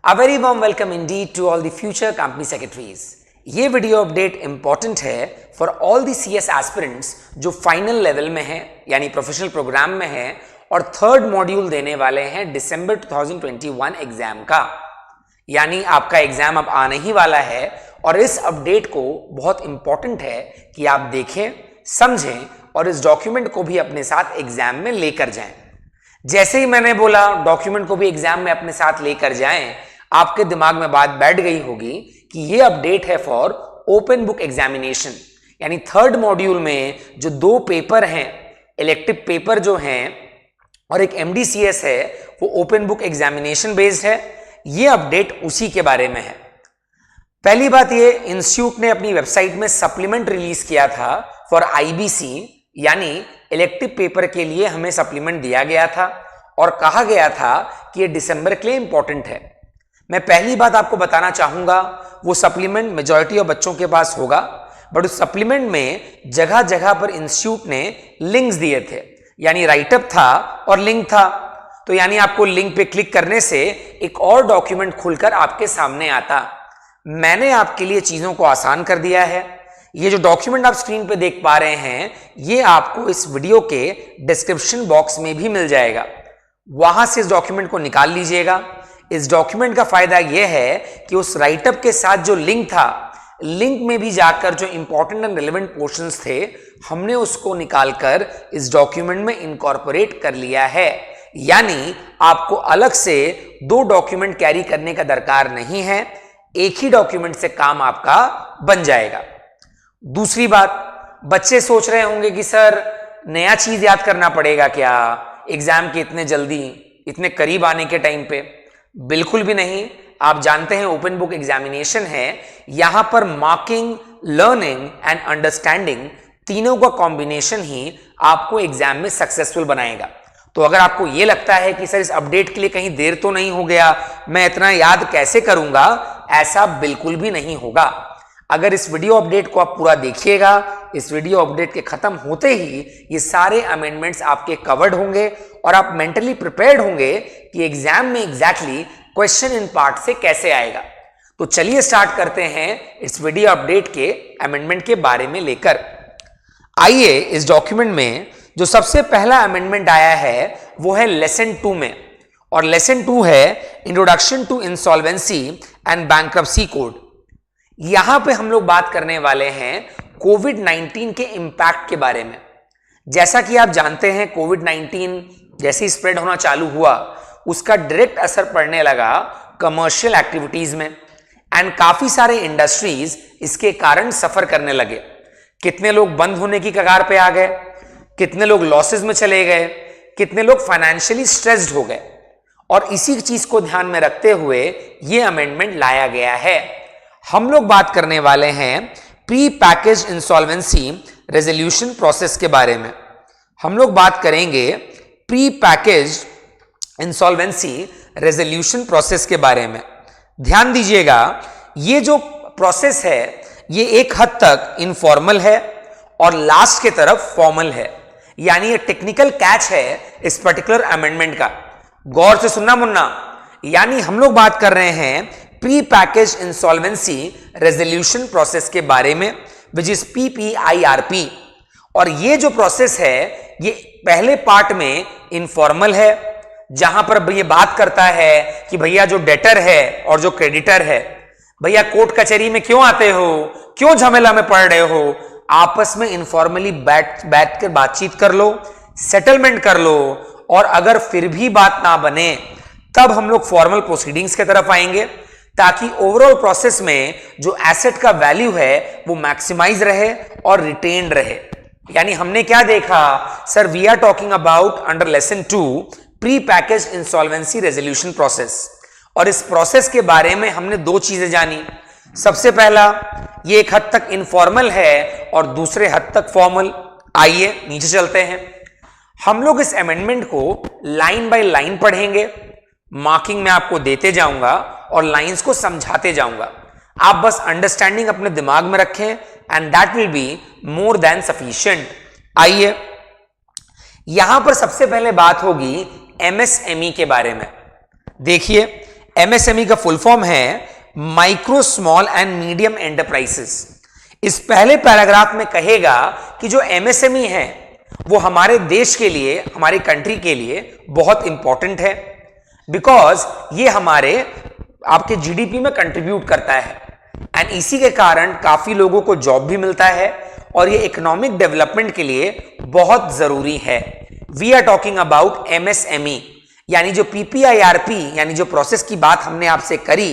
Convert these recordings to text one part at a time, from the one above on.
A very warm welcome indeed to all the future company secretaries. ये video update important है for all the CS aspirants जो final level में है यानी professional programme में है और थर्ड मॉड्यूल देने वाले हैं दिसंबर 2021 एग्जाम का। यानी आपका एग्जाम अब आने ही वाला है और इस अपडेट को बहुत इंपॉर्टेंट है कि आप देखें, समझें और इस डॉक्यूमेंट को भी अपने साथ एग्जाम में लेकर जाएं। जैसे ही मैंने बोला डॉक्यूमेंट को भी एग्जाम में अपने साथ लेकर जाएं, आपके दिमाग में बात बैठ गई होगी कि ये अपडेट है फॉर ओपन बुक एग्जामिनेशन। यानी थर्ड मॉड्यूल में जो दो पेपर हैं, इलेक्टिव पेपर जो हैं और एक MDCS है, वो ओपन बुक एग्जामिनेशन बेस्ड है। ये अपडेट उसी के बारे में है। पहली बात ये, इंस्टीट्यूट ने अपनी वेबसाइट में सप्लीमेंट रिलीज किया था फॉर IBC, यानी इलेक्टिव पेपर के लिए हमें सप्लीमेंट दिया गया था और कहा गया था कि ये दिसंबर के लिए इंपॉर्टेंट है। मैं पहली बात आपको बताना चाहूंगा, वो सप्लीमेंट मेजॉरिटी ऑफ बच्चों के पास होगा, बट उस सप्लीमेंट में जगह जगह पर इंस्टीट्यूट ने लिंक्स दिए थे, यानी राइटअप था और लिंक था। तो यानी आपको लिंक पे क्लिक करने से एक और डॉक्यूमेंट खुलकर आपके सामने आता। मैंने आपके लिए चीजों को आसान कर दिया है। ये जो डॉक्यूमेंट आप स्क्रीन पे देख पा रहे हैं, ये आपको इस वीडियो के डिस्क्रिप्शन बॉक्स में भी मिल जाएगा। वहां से इस डॉक्यूमेंट को निकाल लीजिएगा। इस डॉक्यूमेंट का फायदा यह है कि उस राइटअप के साथ जो लिंक था, लिंक में भी जाकर जो इंपॉर्टेंट एंड रिलेवेंट पोर्शंस थे, हमने उसको निकालकर इस डॉक्यूमेंट में इनकॉर्पोरेट कर लिया है। यानी आपको अलग से दो डॉक्यूमेंट कैरी करने का दरकार नहीं है, एक ही डॉक्यूमेंट से काम आपका बन जाएगा। दूसरी बात, बच्चे सोच रहे होंगे कि सर नया चीज याद करना पड़ेगा क्या एग्जाम के इतने जल्दी, इतने करीब आने के टाइम पे? बिल्कुल भी नहीं। आप जानते हैं ओपन बुक एग्जामिनेशन है, यहां पर मार्किंग, लर्निंग एंड अंडरस्टैंडिंग तीनों का कॉम्बिनेशन ही आपको एग्जाम में सक्सेसफुल बनाएगा। तो अगर आपको यह लगता है कि सर इस अपडेट के लिए कहीं देर तो नहीं हो गया, मैं इतना याद कैसे करूंगा, ऐसा बिल्कुल भी नहीं होगा। अगर इस वीडियो अपडेट को आप पूरा देखिएगा, इस वीडियो अपडेट के खत्म होते ही ये सारे अमेंडमेंट्स आपके कवर्ड होंगे और आप मेंटली प्रिपेयर्ड होंगे कि एग्जाम में एग्जैक्टली क्वेश्चन इन पार्ट से कैसे आएगा। तो चलिए स्टार्ट करते हैं इस वीडियो अपडेट के अमेंडमेंट के बारे में लेकर। आइए, इस डॉक्यूमेंट में जो सबसे पहला अमेंडमेंट आया है वो है लेसन 2 में, और लेसन 2 है introduction to insolvency and bankruptcy code. यहां पे हम लोग बात करने वाले हैं कोविड-19 के इंपैक्ट के बारे में। जैसा कि आप जानते हैं, कोविड-19 जैसे ही स्प्रेड होना चालू हुआ, उसका डायरेक्ट असर पड़ने लगा कमर्शियल एक्टिविटीज में एंड काफी सारे इंडस्ट्रीज इसके कारण सफर करने लगे। कितने लोग बंद होने की कगार पे आ गए, कितने लोग लॉसेस में चले गए, कितने लोग फाइनेंशियली स्ट्रेस्ड हो गए। और इसी चीज को ध्यान में रखते हुए यह अमेंडमेंट लाया गया है। हम लोग बात करने वाले हैं pre package insolvency resolution process के बारे में। हम लोग बात करेंगे pre package insolvency resolution process के बारे में। ध्यान दीजिएगा, ये जो प्रोसेस है ये एक हद तक इनफॉर्मल है और लास्ट के तरफ फॉर्मल है। यानी ये टेक्निकल कैच है इस पर्टिकुलर अमेंडमेंट का। गौर से सुनना मुन्ना, यानी हम लोग बात कर रहे हैं pre package insolvency resolution process के बारे में, विच इज PPIRP। और ये जो प्रोसेस है ये पहले पार्ट में इनफॉर्मल है, जहां पर ये बात करता है कि भैया जो डेटर है और जो क्रेडिटर है, भैया कोर्ट कचहरी में क्यों आते हो, क्यों झमेला में पड़ रहे हो, आपस में इनफॉर्मली बैठ कर बातचीत कर लो, सेटलमेंट कर लो, और अगर फिर भी बात ना बने तब हम लोग फॉर्मल प्रोसीडिंग्स की तरफ आएंगे, ताकि ओवरऑल प्रोसेस में जो एसेट का वैल्यू है वो मैक्सिमाइज रहे और रिटेन्ड रहे। यानी हमने क्या देखा sir, we are talking about under lesson 2 pre package insolvency resolution process. और इस प्रोसेस के बारे में हमने दो चीजें जानी। सबसे पहला, ये एक हद तक इनफॉर्मल है और दूसरे हद तक फॉर्मल। आइए नीचे चलते हैं। हम लोग इस अमेंडमेंट को लाइन बाय लाइन पढ़ेंगे, मार्किंग में आपको देते जाऊंगा और लाइंस को समझाते जाऊंगा। आप बस अंडरस्टैंडिंग अपने दिमाग में रखें and that will be more than sufficient. आइए, यहां पर सबसे पहले बात होगी MSME के बारे में। देखिए, एमएसएमई का फुल फॉर्म है micro small and medium enterprises. इस पहले पैराग्राफ में कहेगा कि जो एमएसएमई है वो हमारे देश के लिए, हमारी कंट्री के लिए बहुत इंपॉर्टेंट है, बिकॉज ये हमारे आपके जीडीपी में कंट्रीब्यूट करता है एंड इसी के कारण काफी लोगों को जॉब भी मिलता है और ये इकोनॉमिक डेवलपमेंट के लिए बहुत जरूरी है। We are talking about MSME, यानी जो पीपीआईआरपी यानी जो प्रोसेस की बात हमने आपसे करी,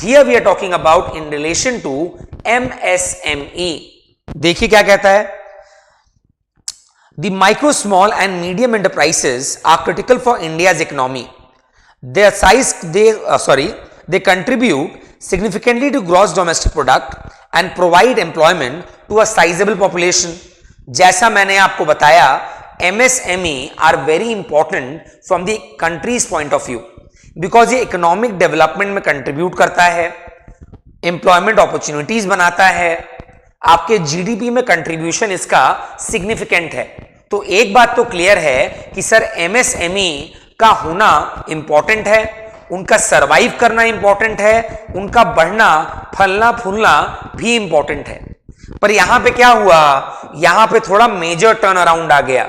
here we are talking about in relation to MSME. देखिए क्या कहता है, The micro, small and medium enterprises are critical for India's economy. Their size, they contribute significantly to gross domestic product and provide employment to a sizable population. जैसा मैंने आपको बताया, MSME are very important from the country's point of view because ये economic development में contribute करता है, employment opportunities बनाता है, आपके जीडीपी में कंट्रीब्यूशन इसका सिग्निफिकेंट है। तो एक बात तो क्लियर है कि सर एमएसएमई का होना इंपॉर्टेंट है, उनका सरवाइव करना इंपॉर्टेंट है, उनका बढ़ना फलना फूलना भी इंपॉर्टेंट है। पर यहां पे क्या हुआ, यहां पे थोड़ा मेजर टर्न अराउंड आ गया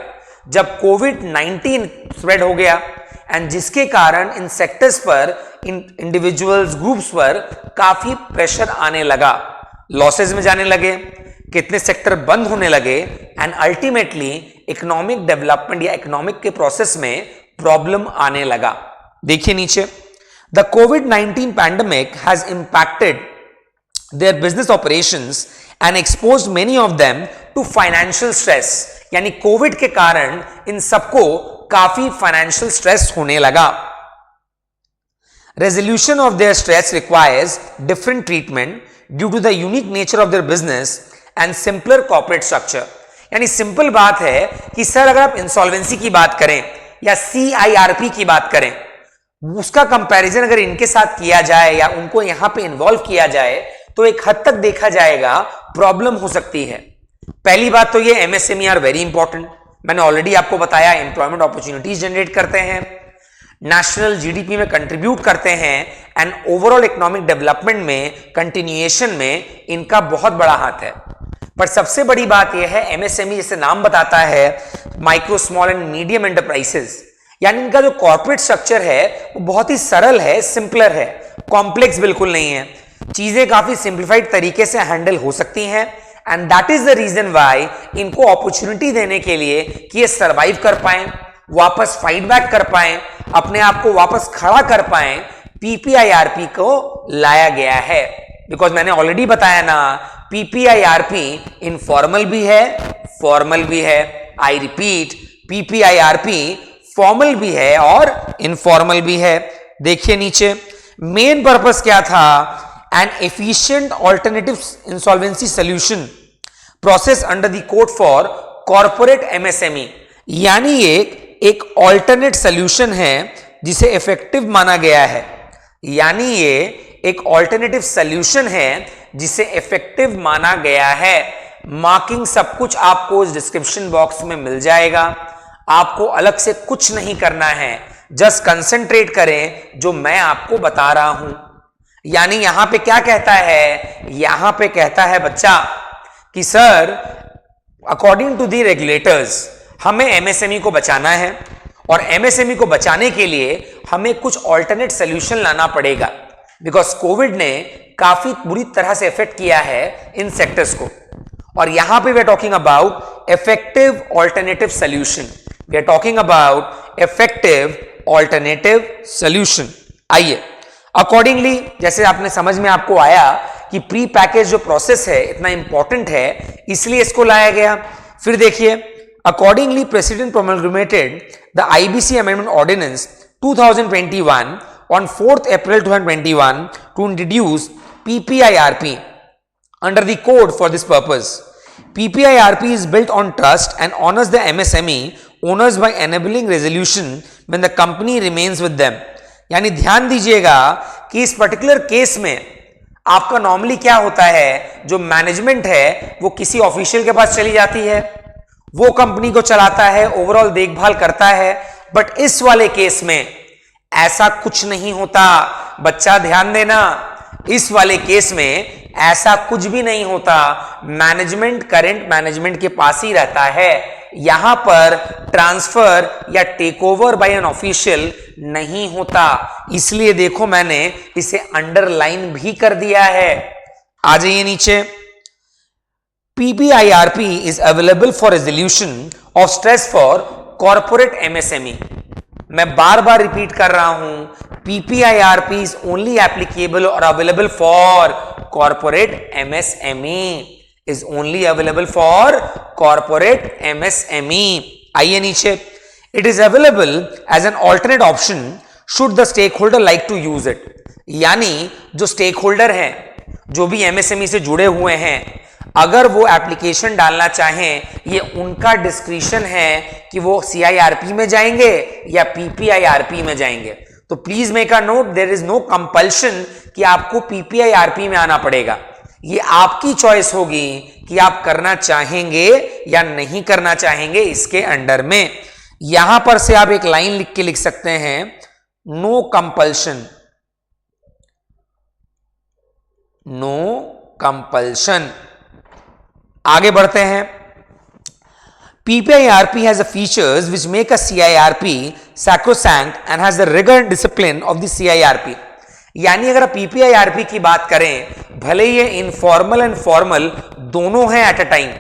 जब कोविड-19 स्प्रेड हो गया एंड जिसके कारण इन सेक्टर्स पर, इन इंडिविजुअल्स ग्रुप्स पर काफी प्रेशर आने लगा, लॉसेज में जाने लगे, कितने सेक्टर बंद होने लगे एंड अल्टीमेटली इकोनॉमिक डेवलपमेंट या इकोनॉमिक के प्रोसेस में प्रॉब्लम आने लगा। देखिए नीचे, द कोविड-19 pandemic has impacted their business operations and exposed many of them to financial stress, यानी कोविड के कारण इन सबको काफी फाइनेंशियल स्ट्रेस होने लगा। Resolution of their stress requires different treatment due to the unique nature of their business and simpler corporate structure. यानी simple बात है कि सर अगर आप इंसॉल्वेंसी की बात करें या सीआईआरपी की बात करें, उसका कंपैरिजन अगर इनके साथ किया जाए या उनको यहां पे इन्वॉल्व किया जाए तो एक हद तक देखा जाएगा प्रॉब्लम हो सकती है। पहली बात तो ये एमएसएमई आर वेरी इंपॉर्टेंट, मैंने ऑलरेडी आपको बताया, एम्प्लॉयमेंट अपॉर्चुनिटीज जनरेट करते हैं, नेशनल जीडीपी में कंट्रीब्यूट करते हैं एंड ओवरऑल इकोनॉमिक डेवलपमेंट में कंटिन्यूएशन में इनका बहुत बड़ा हाथ है। पर सबसे बड़ी बात यह है एमएसएमई, जैसे नाम बताता है, micro small and medium enterprises, यानी इनका जो कॉर्पोरेट स्ट्रक्चर है वो बहुत ही सरल है, सिंपलर है, कॉम्प्लेक्स बिल्कुल नहीं है, चीजें काफी सिंप्लीफाइड तरीके से हैंडल हो सकती हैं and that is the reason why इनको अपॉर्चुनिटी देने के लिए कि ये सर्वाइव कर पाए, वापस फाइट बैक कर पाए, अपने आप को वापस खड़ा कर पाए, पीपीआईआरपी को लाया गया है। बिकॉज मैंने ऑलरेडी बताया ना, पीपीआईआरपी इनफॉर्मल भी है, फॉर्मल भी है। आई रिपीट, पीपीआईआरपी फॉर्मल भी है और इनफॉर्मल भी है। देखिए नीचे, मेन पर्पस क्या था, N efficient alternative insolvency solution process under the code for corporate MSME, यानी ये एक ऑल्टरनेट सॉल्यूशन है जिसे इफेक्टिव माना गया है, यानी ये एक ऑल्टरनेटिव सॉल्यूशन है जिसे इफेक्टिव माना गया है। मार्किंग सब कुछ आपको इस डिस्क्रिप्शन बॉक्स में मिल जाएगा, आपको अलग से कुछ नहीं करना है, जस्ट कंसंट्रेट करें जो मैं आपको बता रहा हूं। यानी यहां पे क्या कहता है, यहां पे कहता है बच्चा कि sir according to the regulators हमें एमएसएमई को बचाना है और एमएसएमई को बचाने के लिए हमें कुछ ऑल्टरनेट सॉल्यूशन लाना पड़ेगा, बिकॉज कोविड ने काफी बुरी तरह से इफेक्ट किया है इन सेक्टर्स को। और यहां पे we are talking about effective alternative solution, we are talking about effective alternative solution. आइए, अकॉर्डिंगली जैसे आपने समझ में आपको आया कि प्री पैकेज जो प्रोसेस है इतना इंपॉर्टेंट है, इसलिए इसको लाया गया। फिर देखिए, accordingly president promulgated the IBC amendment ordinance 2021 on 4th April 2021 to introduce PPIRP under the code for this purpose. PPIRP is built on trust and honors the MSME owners by enabling resolution when the company remains with them. यानी ध्यान दीजिएगा कि इस particular case में आपका normally क्या होता है, जो मैनेजमेंट है वो किसी ऑफिशियल के पास चली जाती है, वो कंपनी को चलाता है, ओवरऑल देखभाल करता है। बट इस वाले केस में ऐसा कुछ नहीं होता। बच्चा ध्यान देना, इस वाले केस में ऐसा कुछ भी नहीं होता, मैनेजमेंट करंट मैनेजमेंट के पास ही रहता है, यहां पर ट्रांसफर या take over by an official नहीं होता, इसलिए देखो मैंने इसे अंडरलाइन भी कर दिया है। आ जाइए नीचे, PPIRP is available for resolution of stress for corporate MSME। मैं बार बार रिपीट कर रहा हूं, PPIRP is only applicable or available for corporate MSME, is only available for corporate MSME। आइए नीचे, it is available as an alternate option should the stakeholder like to use it। यानी जो stake holder हैं, जो भी MSME से जुड़े हुए हैं, अगर वो एप्लीकेशन डालना चाहें, ये उनका डिस्क्रिशन है कि वो CIRP में जाएंगे या PPIRP में जाएंगे। तो please make a note, there is no compulsion कि आपको PPIRP में आना पड़ेगा, ये आपकी चॉइस होगी कि आप करना चाहेंगे या नहीं करना चाहेंगे इसके अंडर में। यहां पर से आप एक लाइन लिख के लिख सकते हैं, नो कंपल्शन, नो कंपल्शन। आगे बढ़ते हैं, PPIRP has the features which make a CIRP sacrosanct and has the rigor and discipline of the CIRP। यानी अगर आप PPIRP की बात करें, भले ये इनफॉर्मल एंड फॉर्मल दोनों हैं एट अ टाइम,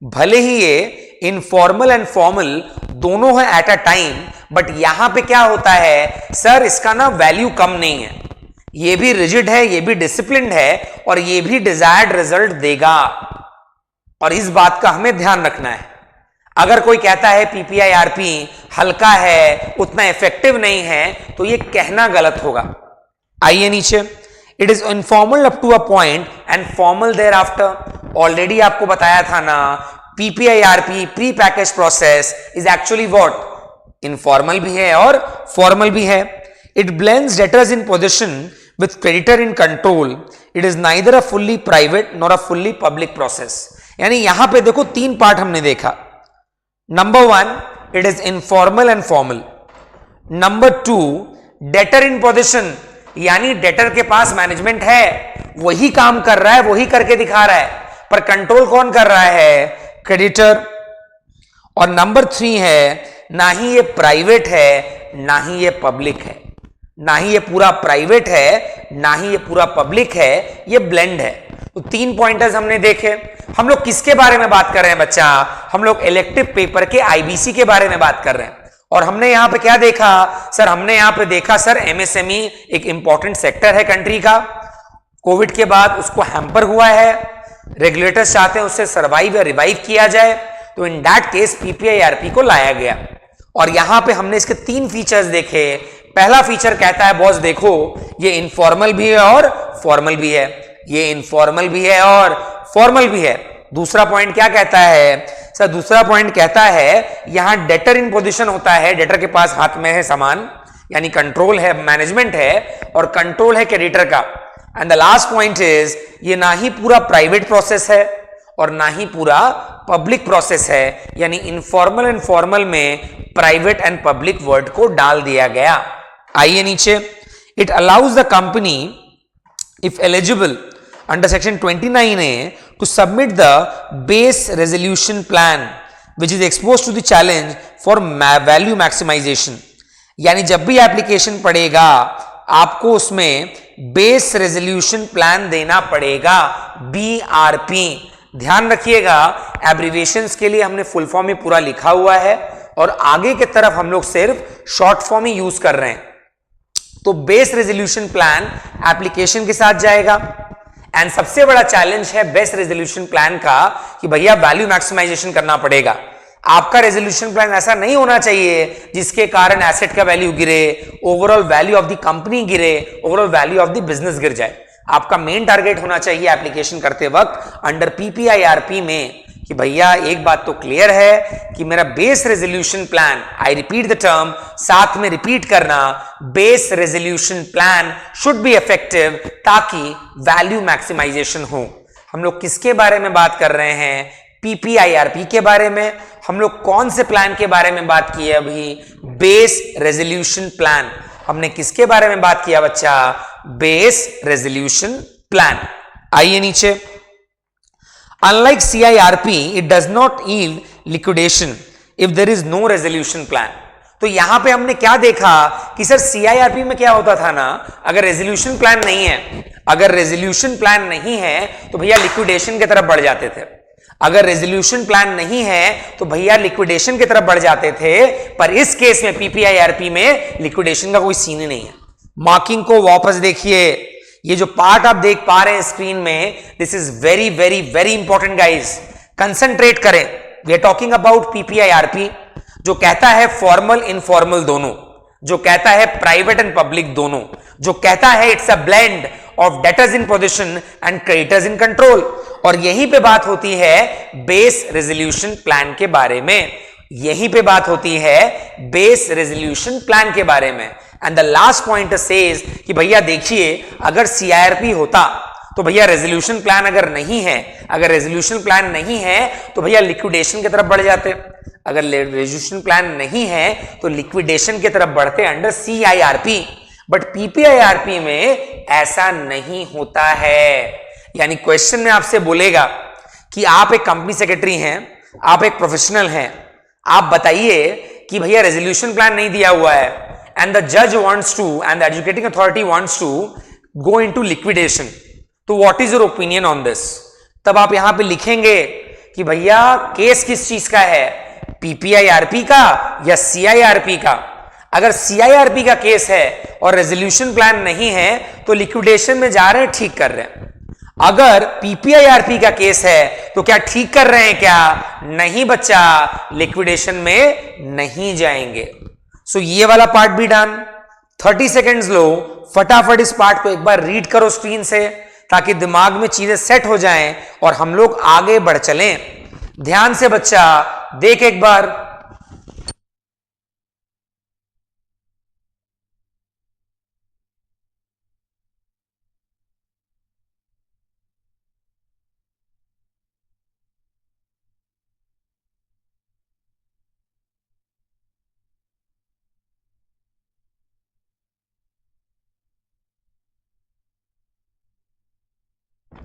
भले ही ये इनफॉर्मल एंड फॉर्मल दोनों हैं एट अ टाइम, बट यहां पे क्या होता है सर, इसका ना वैल्यू कम नहीं है, ये भी रिजिड है, ये भी डिसिप्लिन्ड है और ये भी डिजायर्ड रिजल्ट देगा, और इस बात का हमें ध्यान रखना है। अगर कोई कहता है PPIRP हल्का है, उतना इफेक्टिव नहीं है, तो ये कहना गलत होगा। आइए नीचे, it is informal up to a point and formal thereafter. Already आपको बताया था ना, PPIRP pre package process is actually what, informal भी है और फॉर्मल भी है। It blends debtors in position with creditor in control. It is neither a fully private nor a fully public process. यानी यहां पे देखो तीन पार्ट हमने देखा। Number one, it is informal and formal. Number two, debtor in position, यानी debtor के पास management है, वही काम कर रहा है, वही करके दिखा रहा है, पर कंट्रोल कौन कर रहा है, क्रेडिटर। और नंबर थ्री है, ना ही ये प्राइवेट है ना ही ये पब्लिक है, ना ही ये पूरा प्राइवेट है ना ही ये पूरा पब्लिक है, ये ब्लेंड है। तो तीन पॉइंटर्स हमने देखे। हम लोग किसके बारे में बात कर रहे हैं बच्चा, हम लोग इलेक्टिव पेपर के IBC के बारे में बात कर रहे हैं। और हमने यहां पे क्या देखा सर, हमने यहां पे देखा सर MSME एक इंपॉर्टेंट सेक्टर है कंट्री का, कोविड के बाद उसको हैम्पर हुआ है, रेगुलेटर्स चाहते हैं उससे सर्वाइव या रिवाइव किया जाए, तो इन दैट केस PPIRP को लाया गया। और यहां पे हमने इसके तीन फीचर्स देखे। पहला फीचर कहता है बॉस देखो, ये इनफॉर्मल भी है और फॉर्मल भी है, ये इनफॉर्मल भी है और फॉर्मल भी है। दूसरा पॉइंट क्या कहता है सर, दूसरा पॉइंट कहता है यहां डेटर इन पोजीशन होता है, डेटर के पास हाथ में है सामान, यानी कंट्रोल है, मैनेजमेंट है और कंट्रोल है क्रेडिटर का। And the last point is, ये ना ही पूरा प्राइवेट प्रोसेस है और ना ही पूरा पब्लिक प्रोसेस है, यानी इनफॉर्मल एंड फॉर्मल में प्राइवेट एंड पब्लिक वर्ड को डाल दिया गया। आइए नीचे, it allows the company if eligible under section 29A to submit the base resolution plan which is exposed to the challenge for value maximization। यानी जब भी एप्लीकेशन पड़ेगा आपको उसमें बेस रेजोल्यूशन प्लान देना पड़ेगा, BRP। ध्यान रखिएगा, एब्रीविएशंस के लिए हमने फुल फॉर्म में पूरा लिखा हुआ है और आगे की तरफ हम लोग सिर्फ शॉर्ट फॉर्म ही यूज कर रहे हैं। तो बेस रेजोल्यूशन प्लान एप्लीकेशन के साथ जाएगा। एंड सबसे बड़ा चैलेंज है बेस्ट रेजोल्यूशन प्लान का कि भैया वैल्यू मैक्सिमाइजेशन करना पड़ेगा। आपका रेजोल्यूशन प्लान ऐसा नहीं होना चाहिए जिसके कारण एसेट का वैल्यू गिरे, overall value of the company गिरे, overall value of the business गिर जाए। आपका मेन टारगेट होना चाहिए एप्लीकेशन करते वक्त अंडर PPIRP में कि भैया एक बात तो क्लियर है कि मेरा base resolution plan, I repeat the term, साथ में रिपीट करना, base resolution plan should be effective ताकि वैल्यू मैक्सिमाइजेशन हो। हम लोग किसके बारे में बात कर रहे हैं, PPIRP के बारे में। हम लोग कौन से प्लान के बारे में बात की है अभी, बेस रेजोल्यूशन प्लान। हमने किसके बारे में बात किया बच्चा, बेस रेजोल्यूशन प्लान। आइए नीचे, unlike CIRP it does not yield liquidation if there is no resolution plan. तो यहां पे हमने क्या देखा कि सर CIRP में क्या होता था ना, अगर रेजोल्यूशन प्लान नहीं है, अगर रेजोल्यूशन प्लान नहीं है तो भैया लिक्विडेशन की तरफ बढ़ जाते थे। अगर रेजोल्यूशन प्लान नहीं है तो भैया लिक्विडेशन की तरफ बढ़ जाते थे। पर इस केस में PPIRP में लिक्विडेशन का कोई सीन ही नहीं है। मार्किंग को वापस देखिए, ये जो पार्ट आप देख पा रहे हैं स्क्रीन में, this is very very very important guys, concentrate करें। We are talking about PPIRP, जो कहता है फॉर्मल इनफॉर्मल दोनों, जो कहता है प्राइवेट एंड पब्लिक दोनों, जो कहता है it's a blend of debtors in position and creditors in control. और यहीं पे बात होती है बेस रेजोल्यूशन प्लान के बारे में, यहीं पे बात होती है बेस रेजोल्यूशन प्लान के बारे में। And the last point says कि भैया देखिए, अगर CIRP होता तो भैया रेजोल्यूशन प्लान अगर नहीं है, अगर रेजोल्यूशन प्लान नहीं है तो भैया लिक्विडेशन की तरफ बढ़ जाते। अगर रेजोल्यूशन प्लान नहीं है तो लिक्विडेशन की तरफ बढ़ते अंडर CIRP। बट PPIRP में ऐसा नहीं होता है। यानी क्वेश्चन में आपसे बोलेगा कि आप एक कंपनी सेक्रेटरी हैं, आप एक प्रोफेशनल हैं, आप बताइए कि भैया रेजोल्यूशन प्लान नहीं दिया हुआ है एंड द जज wants to and the educating authority wants to go into liquidation, तो what is your opinion on this. तब आप यहां पे लिखेंगे कि भैया केस किस चीज का है, PPIRP का या CIRP का। अगर CIRP का केस है और रेजोल्यूशन प्लान नहीं है तो लिक्विडेशन में जा रहे हैं, ठीक कर रहे हैं। अगर PPIRP का केस है तो क्या ठीक कर रहे हैं क्या? नहीं बच्चा, लिक्विडेशन में नहीं जाएंगे। सो ये वाला पार्ट भी डन। 30 सेकेंड्स लो, फटाफट इस पार्ट को एक बार रीड करो स्क्रीन से, ताकि दिमाग में चीजें सेट हो जाएं और हम लोग आगे बढ़ चलें। ध्यान से बच्चा देख एक बार।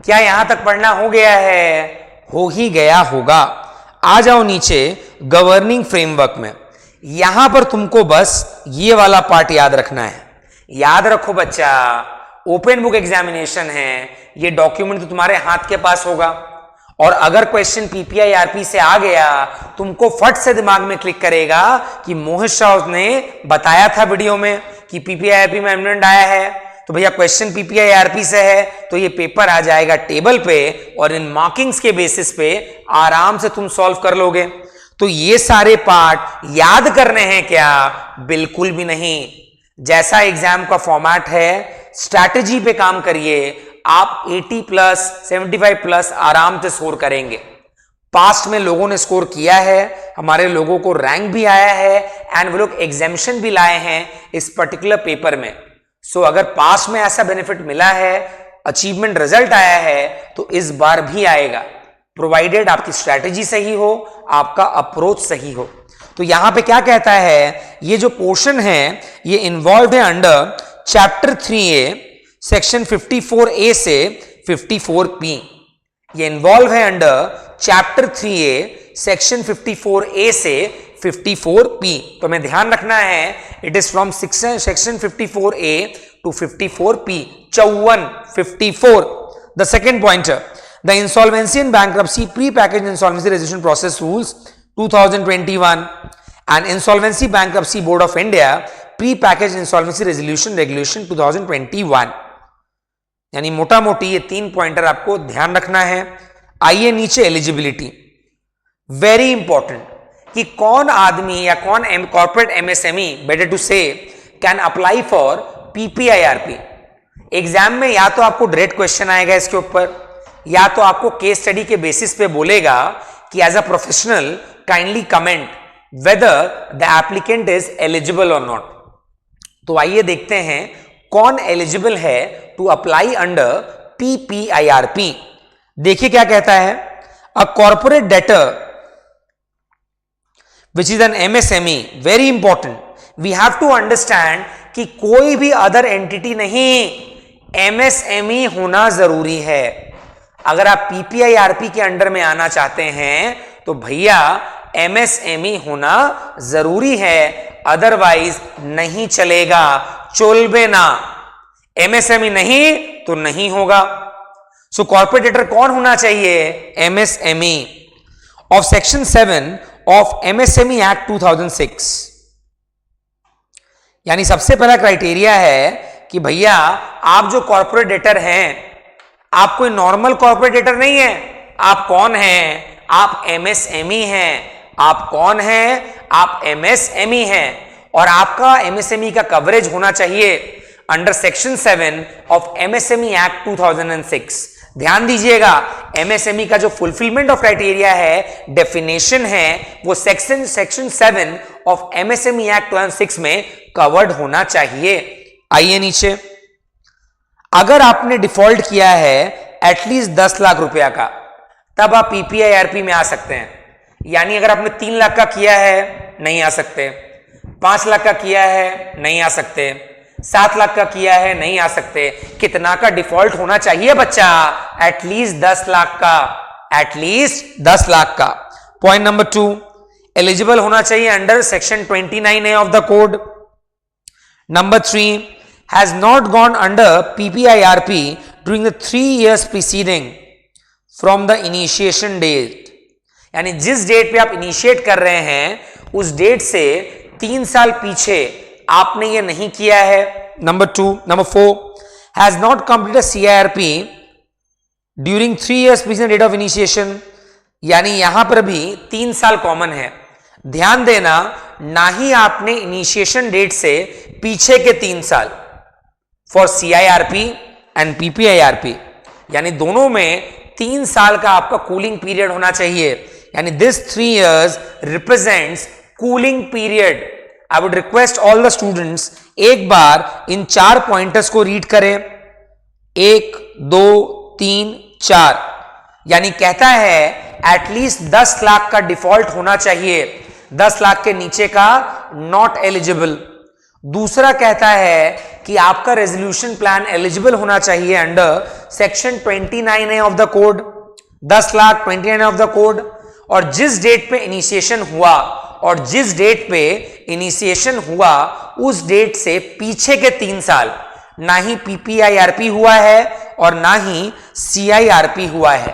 क्या यहां तक पढ़ना हो गया है? हो ही गया होगा। आ जाओ नीचे गवर्निंग फ्रेमवर्क में। यहां पर तुमको बस ये वाला पार्ट याद रखना है। याद रखो बच्चा, ओपन बुक एग्जामिनेशन है, ये डॉक्यूमेंट तो तुम्हारे हाथ के पास होगा। और अगर क्वेश्चन PPIRP से आ गया, तुमको फट से दिमाग में क्लिक करेगा कि मोहित शाह ने बताया था वीडियो में कि PPIRP में अमेंडमेंट आया है, तो भैया क्वेश्चन PPIRP से है तो ये पेपर आ जाएगा टेबल पे और इन मार्किंग्स के बेसिस पे आराम से तुम सॉल्व कर लोगे। तो ये सारे पार्ट याद करने हैं क्या? बिल्कुल भी नहीं। जैसा एग्जाम का फॉर्मेट है, स्ट्रैटेजी पे काम करिए, आप 80 प्लस 75 प्लस आराम से स्कोर करेंगे। पास्ट में लोगों ने स्कोर किया है, हमारे लोगों को रैंक भी आया है एंड वो लोग एग्जामिशन भी लाए हैं इस पर्टिकुलर पेपर में। सो अगर पास्ट में ऐसा बेनिफिट मिला है, अचीवमेंट रिजल्ट आया है, तो इस बार भी आएगा, प्रोवाइडेड आपकी स्ट्रैटेजी सही हो, आपका अप्रोच सही हो। तो यहां पे क्या कहता है, ये जो पोर्शन है ये इन्वॉल्व है under chapter 3A section 54A से 54P। ये इन्वॉल्व है under chapter 3A section 54A से 54P। तो हमें ध्यान रखना है, it is from section 54A to 54P, 54 the second pointer, the insolvency and bankruptcy pre package insolvency resolution process rules 2021 and insolvency bankruptcy board of India pre package insolvency resolution regulation 2021। यानी मोटा मोटी ये 3 pointer आपको ध्यान रखना है। आइए नीचे एलिजिबिलिटी, वेरी इंपॉर्टेंट, कि कौन आदमी या कौन कॉर्पोरेट MSME बेटर टू से can apply for PPIRP। Exam में या तो आपको डायरेक्ट क्वेश्चन आएगा इसके ऊपर, या तो आपको केस स्टडी के बेसिस पे बोलेगा कि as a professional kindly comment whether the applicant is eligible और नॉट। तो आइए देखते हैं कौन एलिजिबल है टू अप्लाई अंडर PPIRP। देखिए क्या कहता है, a corporate debtor which is an MSME, very important, we have to understand कि कोई भी अदर एंटिटी नहीं, एमएसएमई होना जरूरी है। अगर आप पीपीआईआरपी के अंडर में आना चाहते हैं तो भैया एमएसएमई होना जरूरी है, अदरवाइज नहीं चलेगा, चोलबे ना। एमएसएमई नहीं तो नहीं होगा। सो कॉर्पोरेटर कौन होना चाहिए? MSME of section 7 of MSME act 2006। यानी सबसे पहला क्राइटेरिया है कि भैया आप जो कॉर्पोरेट डेटर हैं, आप कोई नॉर्मल कॉर्पोरेट डेटर नहीं है। आप कौन हैं? आप एमएसएमई हैं। आप कौन हैं? आप एमएसएमई हैं। और आपका एमएसएमई का कवरेज होना चाहिए under section 7 of MSME act 2006। ध्यान दीजिएगा, एमएसएमई का जो फुलफिलमेंट ऑफ क्राइटेरिया है, डेफिनेशन है, वो सेक्शन 7 ऑफ एमएसएमई एक्ट 2006 में कवर्ड होना चाहिए। आइए नीचे, अगर आपने डिफॉल्ट किया है एटलीस्ट 10 लाख रुपया का, तब आप पीपीआईआरपी में आ सकते हैं। यानी अगर आपने 3 लाख का किया है, नहीं आ सकते। 5 लाख का किया है, नहीं आ सकते। 7 लाख का किया है, नहीं आ सकते। कितना का डिफॉल्ट होना चाहिए बच्चा? एटलीस्ट 10 लाख का। एटलीस्ट 10 लाख का। पॉइंट नंबर 2, एलिजिबल होना चाहिए under section 29A of the code. Number 3, has not gone under PPIRP during the 3 years preceding from the initiation date। यानी जिस डेट पे आप इनिशिएट कर रहे हैं उस डेट से 3 साल पीछे आपने ये नहीं किया है। Number 4, has not completed CIRP during 3 years preceding date of initiation। यानी यहां पर भी 3 साल कॉमन है। ध्यान देना, ना ही आपने इनिशिएशन डेट से पीछे के 3 साल फॉर CIRP एंड PPIRP, यानी दोनों में 3 साल का आपका कूलिंग पीरियड होना चाहिए। यानी this 3 years represents cooling period. I would request all the students एक बार इन 4 पॉइंटर्स को रीड करें। 1, 2, 3, 4। यानी कहता है एटलीस्ट 10 लाख का डिफॉल्ट होना चाहिए, 10 लाख के नीचे का नॉट एलिजिबल। दूसरा कहता है कि आपका रेजोल्यूशन प्लान एलिजिबल होना चाहिए under section 29A of the code, 10 lakh 29A of the code. और जिस डेट पे इनिशिएशन हुआ उस डेट से पीछे के 3 साल ना ही पीपीआईआरपी हुआ है और ना ही सीआईआरपी हुआ है।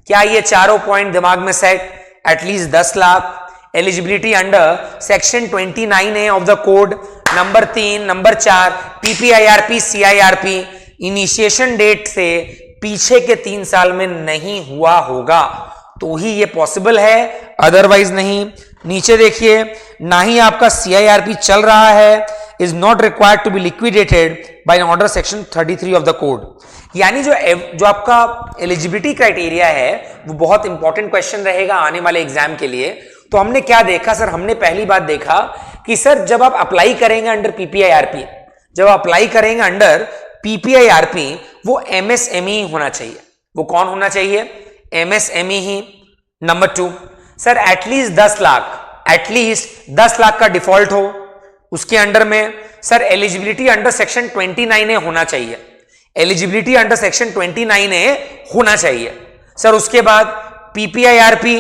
क्या ये चारों पॉइंट दिमाग में set? At least 10 lakh, eligibility under section 29A of the code, number 3, number 4 PPIRP CIRP, initiation date से पीछे के 3 साल में नहीं हुआ होगा तो ही ये पॉसिबल है, अदरवाइज नहीं। नीचे देखिए, ना ही आपका सीआईआरपी चल रहा है, is not required to be liquidated by order section 33 of the code. यानी जो आपका एलिजिबिलिटी क्राइटेरिया है वो बहुत इंपॉर्टेंट क्वेश्चन रहेगा आने वाले एग्जाम के लिए। तो हमने क्या देखा सर? हमने पहली बात देखा कि सर जब आप अप्लाई करेंगे अंडर पीपीआईआरपी, वो एमएसएमई होना चाहिए। वो कौन होना चाहिए? एमएसएमई ही। नंबर 2, सर एटलीस्ट 10 लाख का डिफॉल्ट हो उसके अंडर में। Sir eligibility under section 29A होना चाहिए, एलिजिबिलिटी अंडर सेक्शन 29A होना चाहिए। सर उसके बाद पीपीआईआरपी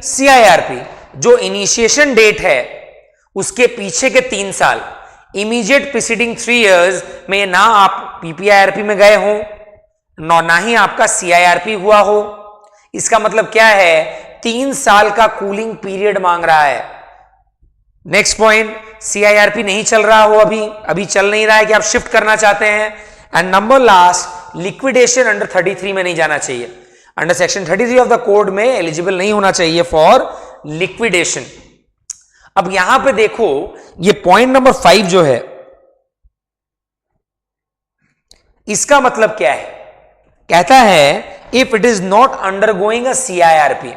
सीआईआरपी जो इनिशिएशन डेट है उसके पीछे के 3 साल, इमीडिएट प्रीसीडिंग 3 years में ना आप पीपीआईआरपी में गए हो ना ही आपका सीआईआरपी हुआ हो। इसका मतलब क्या है? 3 साल का कूलिंग पीरियड मांग रहा है। नेक्स्ट पॉइंट, सीआईआरपी नहीं चल रहा हो, अभी चल नहीं रहा है कि आप शिफ्ट करना चाहते हैं। And number last, liquidation under 33 में नहीं जाना चाहिए। Under section 33 of the code में एलिजिबल नहीं होना चाहिए फॉर लिक्विडेशन। अब यहां पे देखो, ये पॉइंट नंबर 5 जो है इसका मतलब क्या है? कहता है if it is not undergoing a CIRP,